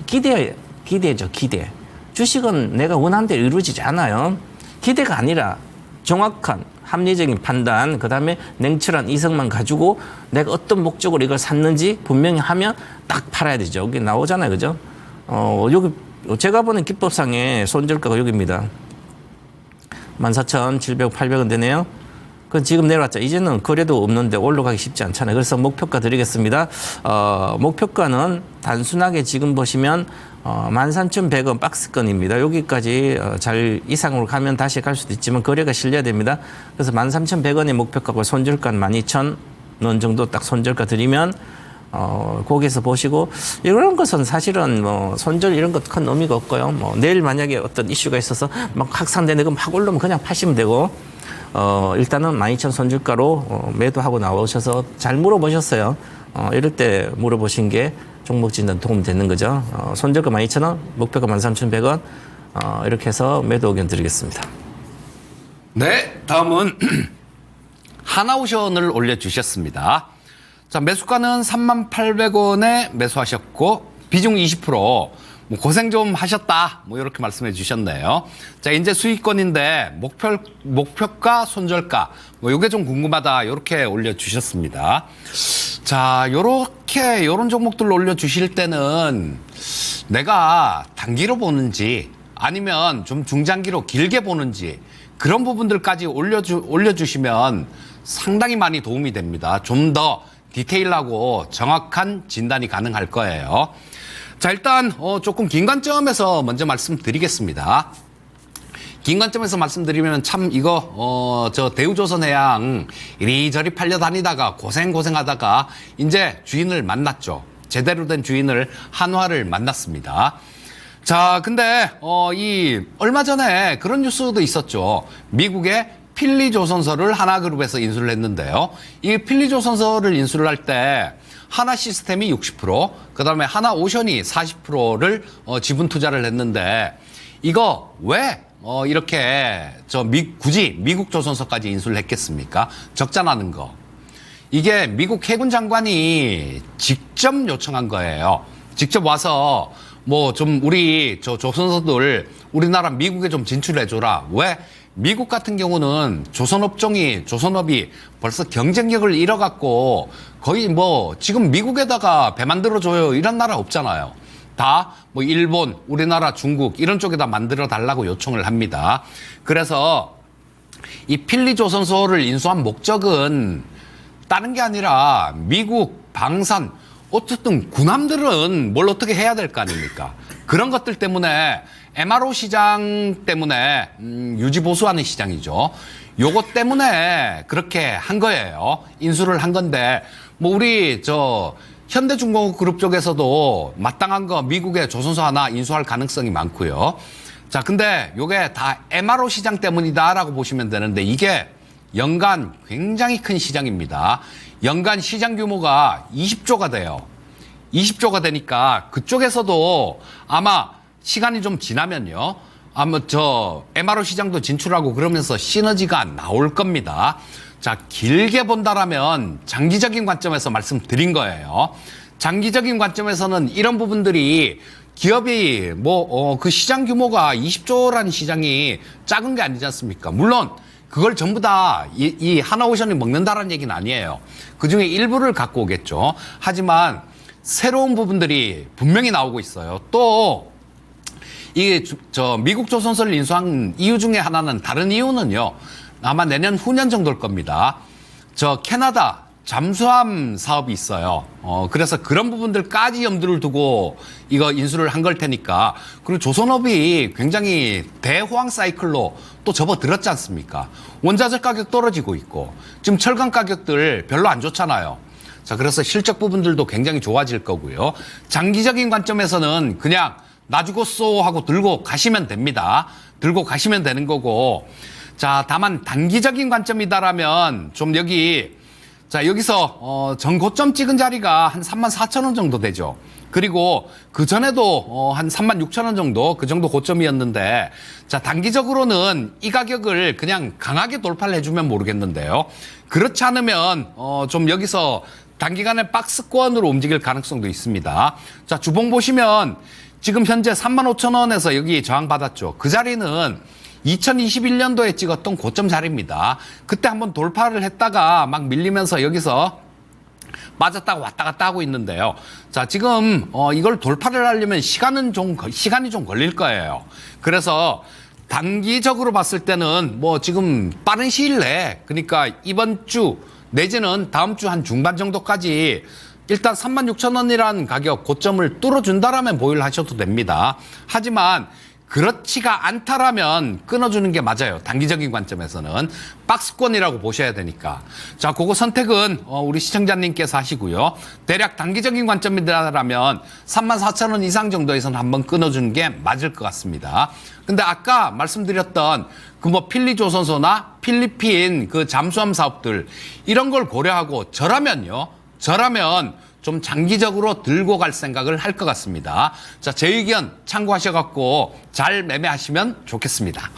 기대죠. 기대. 주식은 내가 원하는 대로 이루어지지 않아요. 기대가 아니라 정확한 합리적인 판단, 그다음에 냉철한 이성만 가지고 내가 어떤 목적으로 이걸 샀는지 분명히 하면 딱 팔아야 되죠. 여기 나오잖아요. 그죠? 여기 제가 보는 기법상의 손절가가 여기입니다. 14,700, 800원 되네요. 그건 지금 내려왔죠. 이제는 거래도 없는데 올라가기 쉽지 않잖아요. 그래서 목표가 드리겠습니다. 목표가는 단순하게 지금 보시면 13,100원 박스권입니다. 여기까지 잘 이상으로 가면 다시 갈 수도 있지만 거래가 실려야 됩니다. 그래서 13,100원의 목표가고 손절가 12,000원 정도 딱 손절가 드리면 거기에서 보시고 이런 것은 사실은 뭐 손절 이런 것 큰 의미가 없고요. 뭐 내일 만약에 어떤 이슈가 있어서 막 확산되는 거 막 올라오면 그냥 파시면 되고 일단은 12,000 손절가로 매도하고 나오셔서 잘 물어보셨어요. 이럴 때 물어보신 게 종목 진단 도움 되는 거죠. 손절가 12,000원, 목표가 13,100원 이렇게 해서 매도 의견 드리겠습니다. 네, 다음은 하나오션을 올려주셨습니다. 자, 매수가는 38,000원에 매수하셨고 비중 20%. 뭐 고생 좀 하셨다. 뭐 이렇게 말씀해 주셨네요. 자, 이제 수익권인데 목표가, 손절가. 뭐 요게 좀 궁금하다. 이렇게 올려 주셨습니다. 자, 요런 종목들로 올려 주실 때는 내가 단기로 보는지 아니면 좀 중장기로 길게 보는지 그런 부분들까지 올려 주시면 상당히 많이 도움이 됩니다. 좀 더 디테일하고 정확한 진단이 가능할 거예요. 자, 일단 조금 긴 관점에서 먼저 말씀드리겠습니다. 긴 관점에서 말씀드리면 참 이거 저 대우조선해양 이리저리 팔려 다니다가 고생하다가 이제 주인을 만났죠. 제대로 된 주인을 한화를 만났습니다. 자, 근데 이 얼마 전에 그런 뉴스도 있었죠. 미국의 필리조선소를 하나그룹에서 인수를 했는데요. 이 필리조선소를 인수를 할 때 하나시스템이 60%, 그다음에 하나오션이 40%를 지분 투자를 했는데 이거 왜 이렇게 굳이 미국 조선소까지 인수를 했겠습니까? 적자나는 거. 이게 미국 해군 장관이 직접 요청한 거예요. 직접 와서 뭐 좀 우리 조선소들 우리나라 미국에 좀 진출해줘라. 왜? 미국 같은 경우는 조선업이 벌써 경쟁력을 잃어갖고 거의 뭐 지금 미국에다가 배 만들어줘요 이런 나라 없잖아요. 다 뭐 일본, 우리나라, 중국 이런 쪽에다 만들어 달라고 요청을 합니다. 그래서 이 필리조선소를 인수한 목적은 다른 게 아니라 미국, 방산, 어쨌든 군함들은 뭘 어떻게 해야 될 거 아닙니까? 그런 것들 때문에 MRO 시장 때문에 유지보수하는 시장이죠. 요것 때문에 그렇게 한 거예요. 인수를 한 건데 뭐 우리 현대중공업 쪽에서도 마땅한 거 미국의 조선소 하나 인수할 가능성이 많고요. 자, 근데 요게 다 MRO 시장 때문이다라고 보시면 되는데 이게 연간 굉장히 큰 시장입니다. 연간 시장 규모가 20조가 돼요. 20조가 되니까 그쪽에서도 아마 시간이 좀 지나면요. 아마 MRO 시장도 진출하고 그러면서 시너지가 나올 겁니다. 자, 길게 본다라면 장기적인 관점에서 말씀드린 거예요. 장기적인 관점에서는 이런 부분들이 기업이 그 시장 규모가 20조라는 시장이 작은 게 아니지 않습니까? 물론 그걸 전부 다 이 하나오션이 먹는다라는 얘기는 아니에요. 그중에 일부를 갖고 오겠죠. 하지만 새로운 부분들이 분명히 나오고 있어요. 또 이게 미국 조선소를 인수한 이유 중에 하나는 다른 이유는요. 아마 내년 후년 정도일 겁니다. 캐나다 잠수함 사업이 있어요. 그래서 그런 부분들까지 염두를 두고 이거 인수를 한 걸 테니까. 그리고 조선업이 굉장히 대호황 사이클로 또 접어들었지 않습니까? 원자재 가격 떨어지고 있고 지금 철강 가격들 별로 안 좋잖아요. 자, 그래서 실적 부분들도 굉장히 좋아질 거고요. 장기적인 관점에서는 그냥 놔주고쏘 하고 들고 가시면 됩니다. 들고 가시면 되는 거고. 자, 다만 단기적인 관점이다라면 좀 여기서 전고점 찍은 자리가 한 34,000원 정도 되죠. 그리고 그전에도 한 36,000원 정도, 그 정도 고점이었는데, 자, 단기적으로는 이 가격을 그냥 강하게 돌파를 해주면 모르겠는데요. 그렇지 않으면 좀 여기서 단기간에 박스권으로 움직일 가능성도 있습니다. 자, 주봉 보시면 지금 현재 35,000원에서 여기 저항받았죠. 그 자리는 2021년도에 찍었던 고점 자리입니다. 그때 한번 돌파를 했다가 막 밀리면서 여기서 빠졌다가 왔다 갔다 하고 있는데요. 자, 지금 이걸 돌파를 하려면 시간이 좀 걸릴 거예요. 그래서 단기적으로 봤을 때는 뭐 지금 빠른 시일 내에, 그러니까 이번 주 내지는 다음 주 한 중반 정도까지 일단 36,000원이라는 가격 고점을 뚫어준다라면 보유를 하셔도 됩니다. 하지만 그렇지가 않다라면 끊어주는 게 맞아요. 단기적인 관점에서는 박스권이라고 보셔야 되니까. 자, 그거 선택은 우리 시청자님께서 하시고요. 대략 단기적인 관점이라면 34,000원 이상 정도에서는 한번 끊어주는 게 맞을 것 같습니다. 근데 아까 말씀드렸던 그 뭐 필리조선소나 필리핀 그 잠수함 사업들 이런 걸 고려하고 저라면 좀 장기적으로 들고 갈 생각을 할 것 같습니다. 자, 제 의견 참고하셔갖고 잘 매매하시면 좋겠습니다.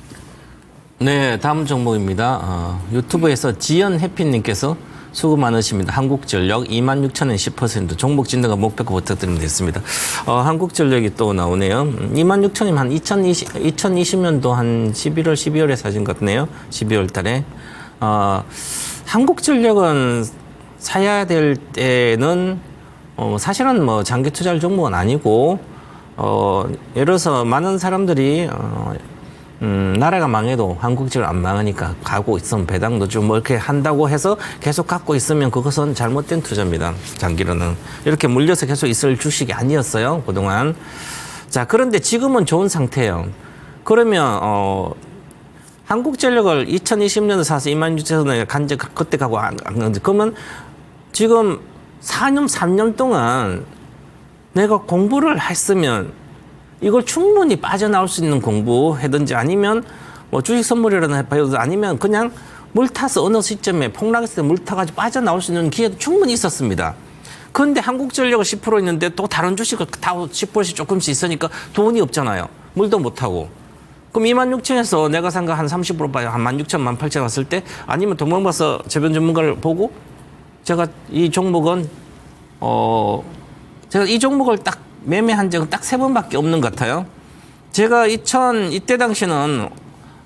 네, 다음 종목입니다. 유튜브에서 지연 해피님께서 수고 많으십니다. 한국전력 26,000원 10% 종목 진단과 목표가 부탁드리면 됐습니다. 한국전력이 또 나오네요. 26,000원 한 2020년도 한 11월, 12월에 사신 것 같네요. 12월 달에. 한국전력은 사야 될 때는 사실은 뭐 장기 투자할 종목은 아니고 예를 들어서 많은 사람들이 나라가 망해도 한국전력 안 망하니까 가고 있으면 배당도 좀 뭐 이렇게 한다고 해서 계속 갖고 있으면 그것은 잘못된 투자입니다. 장기로는 이렇게 물려서 계속 있을 주식이 아니었어요 그동안. 자, 그런데 지금은 좋은 상태예요. 그러면 한국전력을 2020년에 사서 26,000원에 간제 그때 가고 안 간지 그러면 지금 3년 동안 내가 공부를 했으면 이걸 충분히 빠져나올 수 있는 공부하든지 아니면 뭐 주식 선물이라도 해봐도 아니면 그냥 물 타서 어느 시점에 폭락했을 때 물 타가지고 빠져나올 수 있는 기회도 충분히 있었습니다. 그런데 한국전력은 10% 있는데 또 다른 주식을 다 10%씩 조금씩 있으니까 돈이 없잖아요. 물도 못 타고. 그럼 26,000에서 내가 산 거 한 30% 봐요. 한 16,000, 18,000 왔을 때 아니면 도망가서 재변 전문가를 보고 제가 이 종목은 제가 이 종목을 딱 매매한 적은 딱 3번밖에 없는 것 같아요. 제가 이때 당시는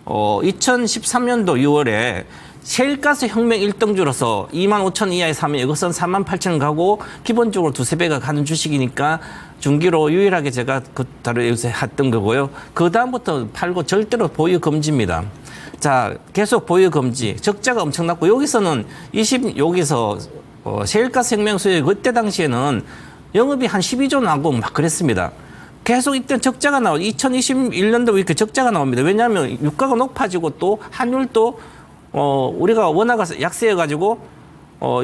2013년도 6월에 셰일가스 혁명 1등주로서 25,000 이하에 사면 이것은 38,000 가고 기본적으로 두세 배가 가는 주식이니까 중기로 유일하게 제가 그 다른 요새 했던 거고요. 그 다음부터 팔고 절대로 보유 금지입니다. 자, 계속 보유 금지. 적자가 엄청났고 여기서는 여기서 셰일가스 혁명 수요 그때 당시에는 영업이 한 12조 나고 막 그랬습니다. 계속 이때 적자가 나오고 2021년도 이렇게 적자가 나옵니다. 왜냐하면 유가가 높아지고 또 환율도 우리가 원화가 약세여가지고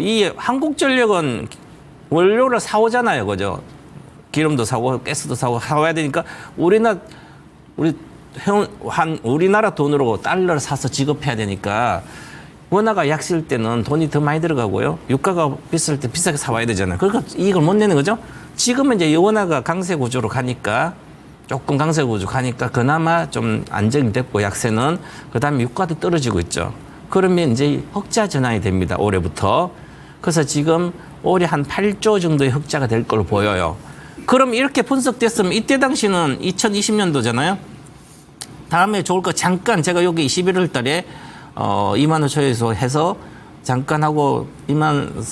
이 한국전력은 원료를 사오잖아요, 그죠? 기름도 사고 가스도 사와야 되니까 우리나라 돈으로 달러를 사서 지급해야 되니까 원화가 약세일 때는 돈이 더 많이 들어가고요. 유가가 비쌀 때 비싸게 사와야 되잖아요. 그러니까 이익을 못 내는 거죠. 지금은 이제 원화가 강세 구조로 가니까 조금 강세 구조 가니까 그나마 좀 안정이 됐고 약세는 그다음에 유가도 떨어지고 있죠. 그러면 이제 흑자 전환이 됩니다. 올해부터. 그래서 지금 올해 한 8조 정도의 흑자가 될 걸로 보여요. 그럼 이렇게 분석됐으면 이때 당시는 2020년도잖아요. 다음에 좋을 거 잠깐 제가 여기 11월 달에 2만 5천에서 해서 잠깐 하고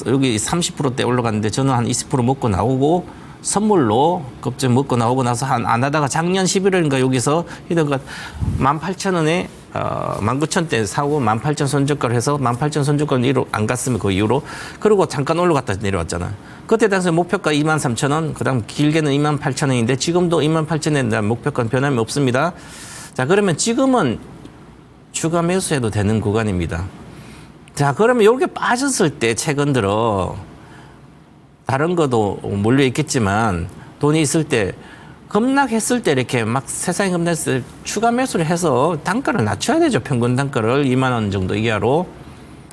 여기 30%대 올라갔는데 저는 한 20% 먹고 나오고 선물로 급전 먹고 나오고 나서 안 하다가 작년 11월인가 여기서 이런가 18,000원에 19,000대 사고 18,000 손절가를 해서 18,000 손절가는 안 갔으면 그 이후로 그리고 잠깐 올라갔다 내려왔잖아요. 그때 당시 목표가 23,000원, 그다음 길게는 28,000원인데 지금도 28,000원에 대한 목표가는 변함이 없습니다. 자, 그러면 지금은 추가 매수해도 되는 구간입니다. 자, 그러면 이렇게 빠졌을 때 최근 들어 다른 것도 몰려 있겠지만 돈이 있을 때 급락했을 때 이렇게 막 세상이 급락했을 때 추가 매수를 해서 단가를 낮춰야 되죠. 평균 단가를 2만 원 정도 이하로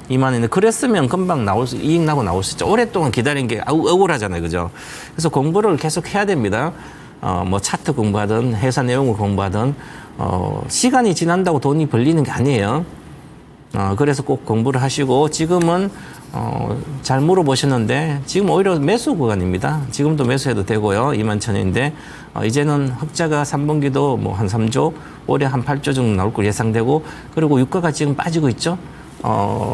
2만 원인데 그랬으면 금방 이익 나고 나올 수 있죠. 오랫동안 기다린 게 억울하잖아요. 그죠? 그래서 공부를 계속 해야 됩니다. 뭐 차트 공부하든 회사 내용을 공부하든 시간이 지난다고 돈이 벌리는 게 아니에요. 그래서 꼭 공부를 하시고 지금은 잘 물어보셨는데 지금 오히려 매수 구간입니다. 지금도 매수해도 되고요. 2만 천원인데 이제는 흑자가 3분기도 뭐 한 3조, 올해 한 8조 정도 나올 걸 예상되고 그리고 유가가 지금 빠지고 있죠.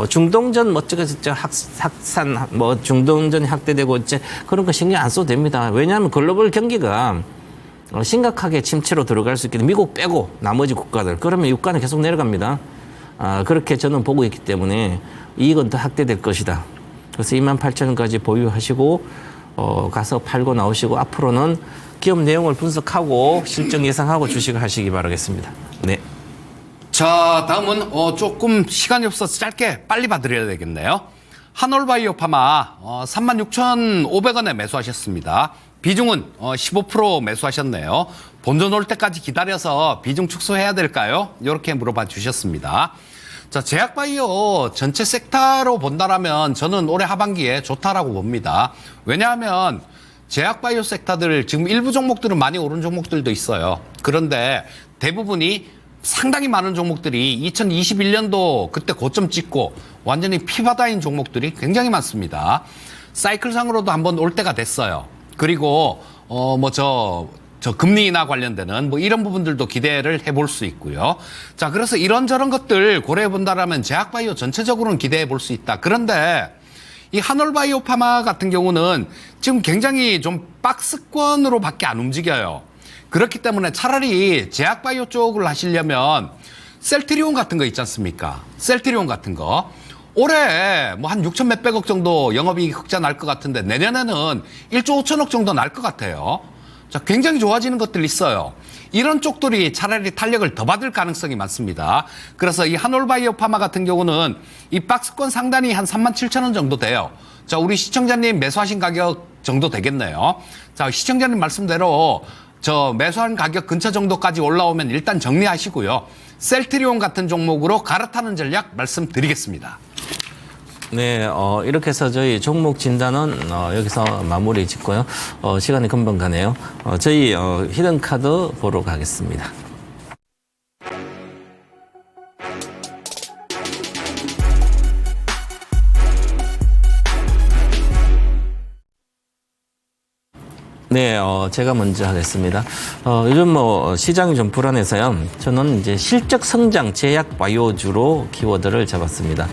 중동전 뭐 어쩌고저쩌고 확산 뭐 중동전이 확대되고 이제 그런 거 신경 안 써도 됩니다. 왜냐하면 글로벌 경기가 심각하게 침체로 들어갈 수 있기 때문에 미국 빼고 나머지 국가들 그러면 유가는 계속 내려갑니다. 그렇게 저는 보고 있기 때문에 이익은 더 확대될 것이다. 그래서 28,000원까지 보유하시고 가서 팔고 나오시고 앞으로는 기업 내용을 분석하고 실적 예상하고 주식을 하시기 바라겠습니다. 네. 자, 다음은 조금 시간이 없어서 짧게 빨리 봐드려야 되겠네요. 한올바이오파마 36,500원에 매수하셨습니다. 비중은 15% 매수하셨네요. 본전 올 때까지 기다려서 비중 축소해야 될까요? 이렇게 물어봐 주셨습니다. 자, 제약바이오 전체 섹터로 본다라면 저는 올해 하반기에 좋다라고 봅니다. 왜냐하면 제약바이오 섹터들 지금 일부 종목들은 많이 오른 종목들도 있어요. 그런데 대부분이 상당히 많은 종목들이 2021년도 그때 고점 찍고 완전히 피바다인 종목들이 굉장히 많습니다. 사이클상으로도 한번 올 때가 됐어요. 그리고 저 금리 인하 관련되는 뭐 이런 부분들도 기대를 해볼 수 있고요. 자, 그래서 이런저런 것들 고려해 본다라면 제약바이오 전체적으로는 기대해 볼 수 있다. 그런데 이 한올바이오파마 같은 경우는 지금 굉장히 좀 박스권으로밖에 안 움직여요. 그렇기 때문에 차라리 제약바이오 쪽을 하시려면 셀트리온 같은 거 있지 않습니까? 셀트리온 같은 거. 올해 뭐 한 6천 몇백억 정도 영업이익 흑자 날 것 같은데 내년에는 1조 5천억 정도 날 것 같아요. 자, 굉장히 좋아지는 것들이 있어요. 이런 쪽들이 차라리 탄력을 더 받을 가능성이 많습니다. 그래서 이 한올바이오파마 같은 경우는 이 박스권 상단이 한 37,000원 정도 돼요. 자, 우리 시청자님 매수하신 가격 정도 되겠네요. 자, 시청자님 말씀대로 저 매수한 가격 근처 정도까지 올라오면 일단 정리하시고요. 셀트리온 같은 종목으로 갈아타는 전략 말씀드리겠습니다. 네, 이렇게 해서 저희 종목 진단은 여기서 마무리 짓고요. 시간이 금방 가네요. 저희 히든카드 보러 가겠습니다. 네, 제가 먼저 하겠습니다. 요즘 뭐 시장이 좀 불안해서요. 저는 이제 실적 성장 제약 바이오주로 키워드를 잡았습니다.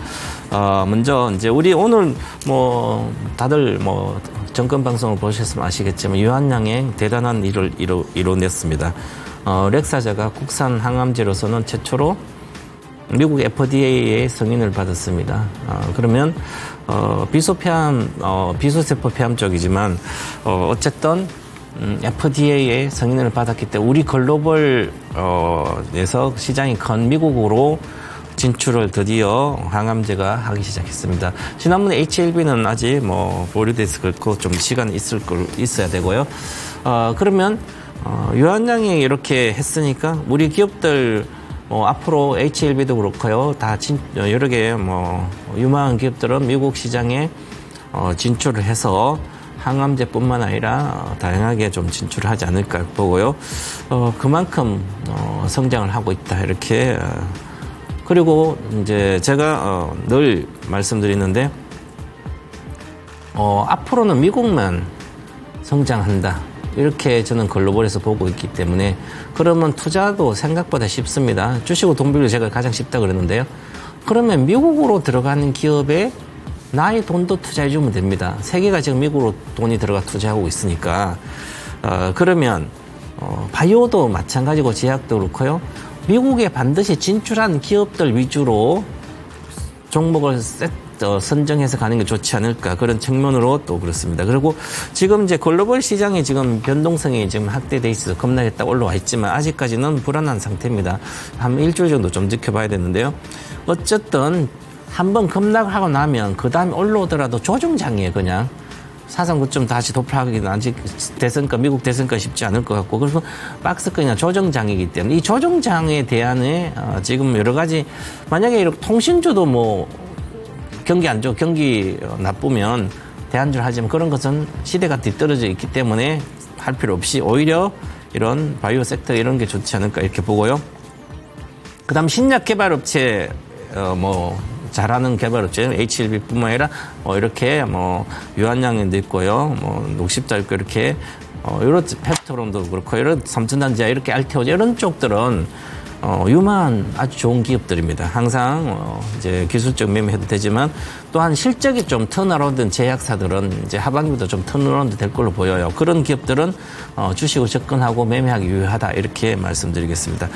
먼저 이제 우리 오늘 뭐 다들 뭐 정권 방송을 보셨으면 아시겠지만 유한양행 대단한 일을 이뤄냈습니다. 렉사자가 국산 항암제로서는 최초로 미국 FDA의 승인을 받았습니다. 그러면 비소세포 폐암 쪽이지만 어쨌든 FDA의 승인을 받았기 때문에 우리 글로벌에서 시장이 큰 미국으로 진출을 드디어 항암제가 하기 시작했습니다. 지난번에 HLB는 아직 뭐 보류돼서 그렇고 좀 시간이 있어야 되고요. 그러면 유한양이 이렇게 했으니까 우리 기업들 앞으로 HLB도 그렇고요. 다 여러 개 뭐 유망한 기업들은 미국 시장에 진출을 해서 항암제뿐만 아니라 다양하게 좀 진출을 하지 않을까 보고요. 그만큼 성장을 하고 있다 이렇게. 그리고 이제 제가 늘 말씀드리는데 앞으로는 미국만 성장한다. 이렇게 저는 글로벌에서 보고 있기 때문에 그러면 투자도 생각보다 쉽습니다. 주식으로 돈 빌려 제가 가장 쉽다 그랬는데요. 그러면 미국으로 들어가는 기업에 나의 돈도 투자해 주면 됩니다. 세계가 지금 미국으로 돈이 들어가 투자하고 있으니까 그러면 바이오도 마찬가지고 제약도 그렇고요. 미국에 반드시 진출한 기업들 위주로 종목을 선정해서 가는 게 좋지 않을까 그런 측면으로 또 그렇습니다. 그리고 지금 이제 글로벌 시장이 지금 변동성이 지금 확대돼 있어서 겁나게 딱 올라와 있지만 아직까지는 불안한 상태입니다. 한 일주일 정도 좀 지켜봐야 되는데요. 어쨌든 한번 급락하고 나면 그 다음에 올라오더라도 조정장이에요. 그냥 사상 고점 다시 돌파하기는 아직 대선가, 미국 대선가 쉽지 않을 것 같고, 그래서 박스권이나 조정장이기 때문에 이 조정장에 대한에 지금 여러 가지, 만약에 이렇게 통신주도 뭐 경기 안 좋고 경기 나쁘면 대안주를 하지만 그런 것은 시대가 뒤떨어져 있기 때문에 할 필요 없이 오히려 이런 바이오 섹터 이런 게 좋지 않을까 이렇게 보고요. 그다음 신약 개발업체 뭐 잘하는 개발업체 H1B뿐만 아니라 이렇게 뭐 유한양도 있고요, 뭐 녹십자 있고 이렇게 이런 펩토론도 그렇고 이런 삼천단지아 이렇게 알테오제 이런 쪽들은 유망한 아주 좋은 기업들입니다. 항상 이제 기술적 매매해도 되지만 또한 실적이 좀 턴어라운드 제약사들은 이제 하반기부터 좀 턴어라운드 될 걸로 보여요. 그런 기업들은 주식을 접근하고 매매하기 유효하다 이렇게 말씀드리겠습니다.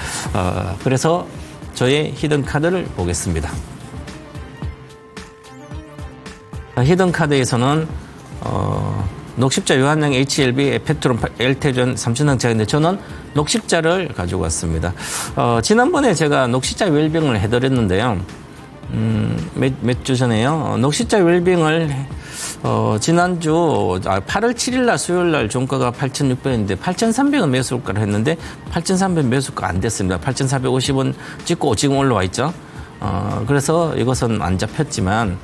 그래서 저의 히든 카드를 보겠습니다. 히든 카드에서는 녹십자, 유한양, HLB, 에페트론, 엘테전, 삼천항자인데 저는 녹십자를 가지고 왔습니다. 지난번에 제가 녹십자 웰빙을 해드렸는데요. 몇 주 전에요. 녹십자 웰빙을 지난주 8월 7일 날 수요일 날 종가가 8,600원인데 8,300원 매수가를 했는데 8,300원 매수가 안 됐습니다. 8,450원 찍고 지금 올라와 있죠. 그래서 이것은 안 잡혔지만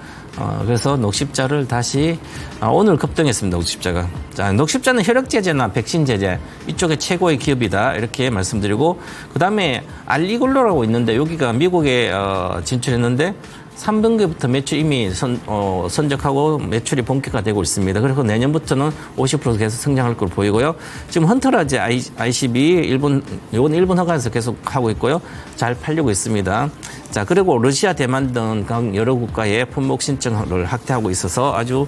그래서 녹십자를 다시 오늘 급등했습니다. 녹십자가. 자, 녹십자는 혈액제제나 백신제제 이쪽에 최고의 기업이다 이렇게 말씀드리고, 그 다음에 알리글로라고 있는데 여기가 미국에 진출했는데 3분기부터 매출 이미 선적하고 매출이 본격화되고 있습니다. 그리고 내년부터는 50% 계속 성장할 걸로 보이고요. 지금 헌터라즈 ICB 이건 일본 허가에서 계속 하고 있고요. 잘 팔리고 있습니다. 자, 그리고 러시아, 대만 등 여러 국가의 품목 신청을 확대하고 있어서 아주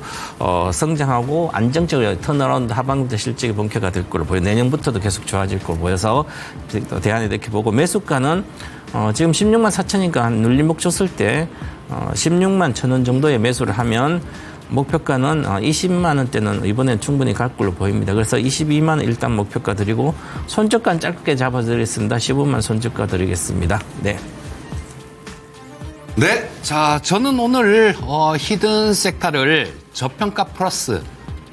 성장하고 안정적으로 턴어라운드 하반기부터 실적이 본격화될 걸로 보여요. 내년부터도 계속 좋아질 걸로 보여서 대안에 이렇게 보고, 매수가는 지금 16만 4천이니까 한 눌림목 줬을 때 16만 1,000원 정도의 매수를 하면 목표가는 20만 원대는 이번엔 충분히 갈 걸로 보입니다. 그래서 22만 원 일단 목표가 드리고, 손절가는 짧게 잡아드리겠습니다. 15만 손절가 드리겠습니다. 네. 네, 자, 저는 오늘 히든 섹터를 저평가 플러스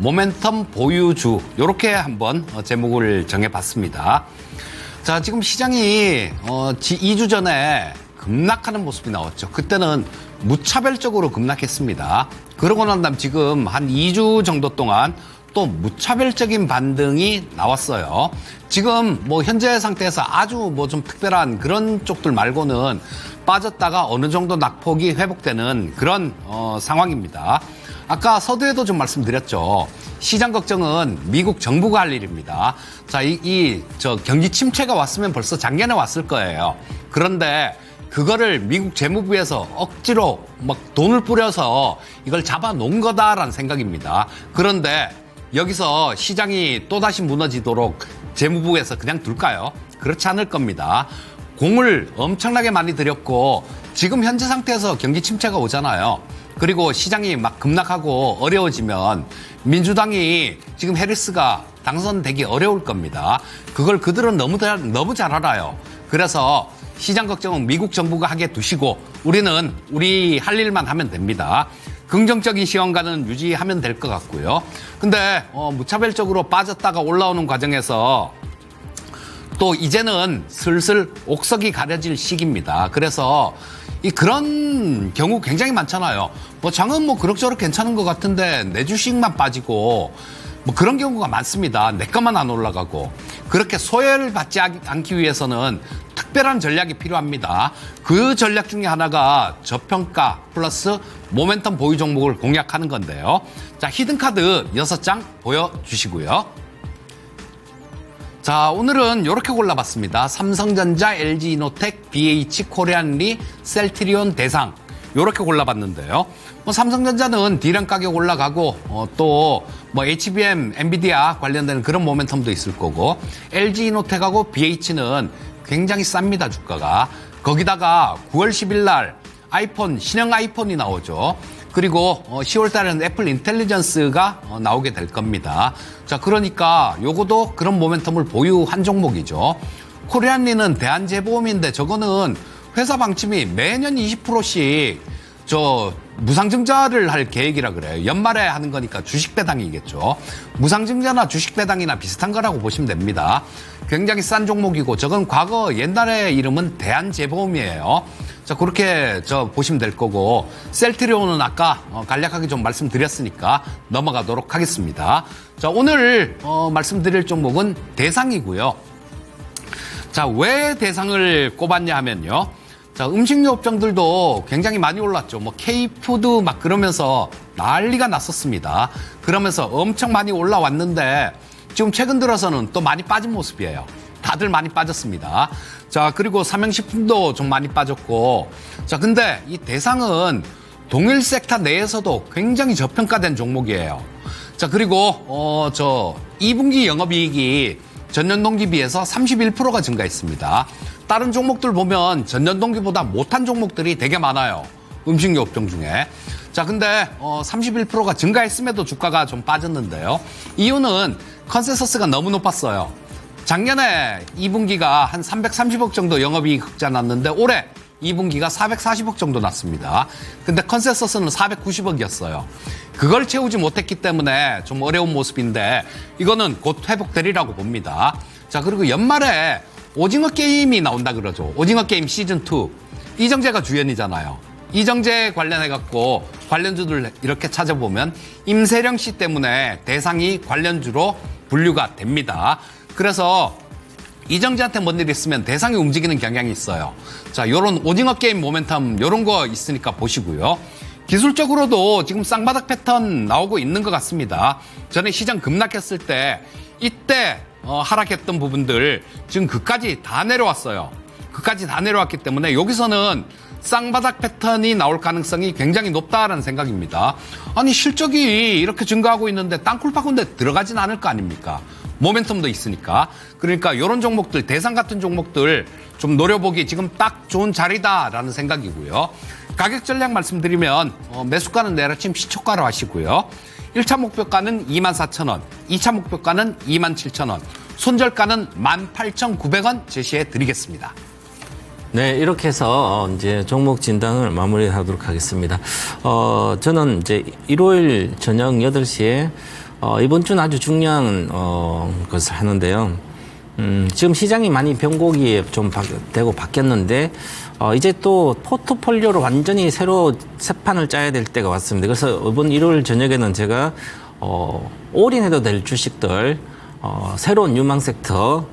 모멘텀 보유주 이렇게 한번 제목을 정해봤습니다. 자, 지금 시장이 2주 전에 급락하는 모습이 나왔죠. 그때는 무차별적으로 급락했습니다. 그러고 난 다음 지금 한 2주 정도 동안 또 무차별적인 반등이 나왔어요. 지금 뭐 현재 상태에서 아주 뭐 좀 특별한 그런 쪽들 말고는 빠졌다가 어느 정도 낙폭이 회복되는 그런 상황입니다. 아까 서두에도 좀 말씀드렸죠. 시장 걱정은 미국 정부가 할 일입니다. 자, 저 경기 침체가 왔으면 벌써 작년에 왔을 거예요. 그런데 그거를 미국 재무부에서 억지로 막 돈을 뿌려서 이걸 잡아놓은 거다라는 생각입니다. 그런데 여기서 시장이 또다시 무너지도록 재무부에서 그냥 둘까요? 그렇지 않을 겁니다. 공을 엄청나게 많이 들였고, 지금 현재 상태에서 경기 침체가 오잖아요. 그리고 시장이 막 급락하고 어려워지면 민주당이 지금 해리스가 당선되기 어려울 겁니다. 그걸 그들은 너무 잘 알아요. 그래서 시장 걱정은 미국 정부가 하게 두시고 우리는 우리 할 일만 하면 됩니다. 긍정적인 시황가는 유지하면 될 것 같고요. 근데 무차별적으로 빠졌다가 올라오는 과정에서 또 이제는 슬슬 옥석이 가려질 시기입니다. 그래서 그런 경우 굉장히 많잖아요. 뭐 장은 뭐 그럭저럭 괜찮은 것 같은데 내 주식만 빠지고 뭐 그런 경우가 많습니다. 내 것만 안 올라가고. 그렇게 소외를 받지 않기 위해서는 특별한 전략이 필요합니다. 그 전략 중에 하나가 저평가 플러스 모멘텀 보유 종목을 공략하는 건데요. 자, 히든카드 6장 보여주시고요. 자, 오늘은 이렇게 골라봤습니다. 삼성전자, LG이노텍, BH, 코리안리, 셀트리온, 대상 이렇게 골라봤는데요. 뭐 삼성전자는 D램 가격 올라가고 또 뭐 HBM, 엔비디아 관련된 그런 모멘텀도 있을 거고, LG이노텍하고 BH는 굉장히 쌉니다, 주가가. 거기다가 9월 10일 날 아이폰, 신형 아이폰이 나오죠. 그리고 10월 달에는 애플 인텔리전스가 나오게 될 겁니다. 자, 그러니까 요거도 그런 모멘텀을 보유한 종목이죠. 코리안리는 대한재보험인데 저거는 회사 방침이 매년 20%씩 저 무상증자를 할 계획이라 그래요. 연말에 하는 거니까 주식 배당이겠죠. 무상증자나 주식 배당이나 비슷한 거라고 보시면 됩니다. 굉장히 싼 종목이고 저건 과거 옛날에 이름은 대한재보험이에요. 자, 그렇게 보시면 될 거고 셀트리온은 아까 간략하게 좀 말씀드렸으니까 넘어가도록 하겠습니다. 자, 오늘 말씀드릴 종목은 대상이고요. 자, 왜 대상을 꼽았냐 하면요. 자, 음식료 업종들도 굉장히 많이 올랐죠. 뭐 K푸드 막 그러면서 난리가 났었습니다. 그러면서 엄청 많이 올라왔는데 지금 최근 들어서는 또 많이 빠진 모습이에요. 다들 많이 빠졌습니다. 자, 그리고 삼양식품도 좀 많이 빠졌고. 자, 근데 이 대상은 동일 섹터 내에서도 굉장히 저평가된 종목이에요. 자, 그리고 2분기 영업이익이 전년 동기 비해서 31%가 증가했습니다. 다른 종목들 보면 전년 동기보다 못한 종목들이 되게 많아요. 음식료 업종 중에. 자, 근데 31%가 증가했음에도 주가가 좀 빠졌는데요. 이유는 컨센서스가 너무 높았어요. 작년에 2분기가 한 330억 정도 영업이익 흑자 났는데 올해 2분기가 440억 정도 났습니다. 근데 컨센서스는 490억이었어요. 그걸 채우지 못했기 때문에 좀 어려운 모습인데 이거는 곧 회복되리라고 봅니다. 자, 그리고 연말에 오징어 게임이 나온다 그러죠. 오징어 게임 시즌2. 이정재가 주연이잖아요. 이정재 관련해갖고 관련주들 이렇게 찾아보면 임세령 씨 때문에 대상이 관련주로 분류가 됩니다. 그래서 이정재한테 뭔 일 있으면 대상이 움직이는 경향이 있어요. 자, 요런 오징어 게임 모멘텀 요런 거 있으니까 보시고요. 기술적으로도 지금 쌍바닥 패턴 나오고 있는 것 같습니다. 전에 시장 급락했을 때 이때 하락했던 부분들 지금 그까지 다 내려왔어요. 그까지 다 내려왔기 때문에 여기서는 쌍바닥 패턴이 나올 가능성이 굉장히 높다라는 생각입니다. 아니 실적이 이렇게 증가하고 있는데 땅굴 파고인데 들어가진 않을 거 아닙니까? 모멘텀도 있으니까. 그러니까 이런 종목들, 대상 같은 종목들 좀 노려보기 지금 딱 좋은 자리다라는 생각이고요. 가격 전략 말씀드리면 매수가는 내일 아침 시초가로 하시고요. 1차 목표가는 24,000원, 2차 목표가는 27,000원, 손절가는 18,900원 제시해 드리겠습니다. 네, 이렇게 해서 이제 종목 진단을 마무리하도록 하겠습니다. 저는 이제 일요일 저녁 8시에 이번 주는 아주 중요한 것을 하는데요. 지금 시장이 많이 변곡이 좀 되고 바뀌었는데 이제 또 포트폴리오로 완전히 새로 새 판을 짜야 될 때가 왔습니다. 그래서 이번 일요일 저녁에는 제가 올인해도 될 주식들 새로운 유망 섹터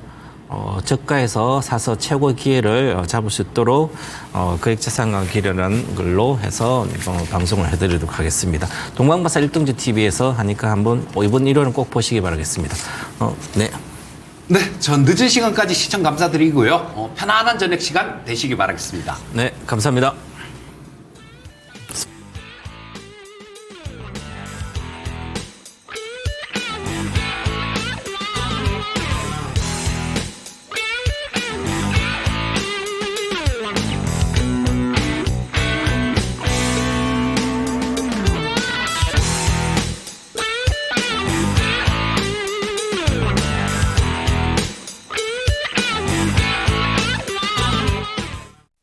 저가에서 사서 최고의 기회를 잡을 수 있도록 거액자산과 기회라는 걸로 해서 방송을 해드리도록 하겠습니다. 동방바사 1등주 TV에서 하니까 한번 이번 일요일은 꼭 보시기 바라겠습니다. 네. 네, 전 늦은 시간까지 시청 감사드리고요. 편안한 저녁 시간 되시기 바라겠습니다. 네, 감사합니다.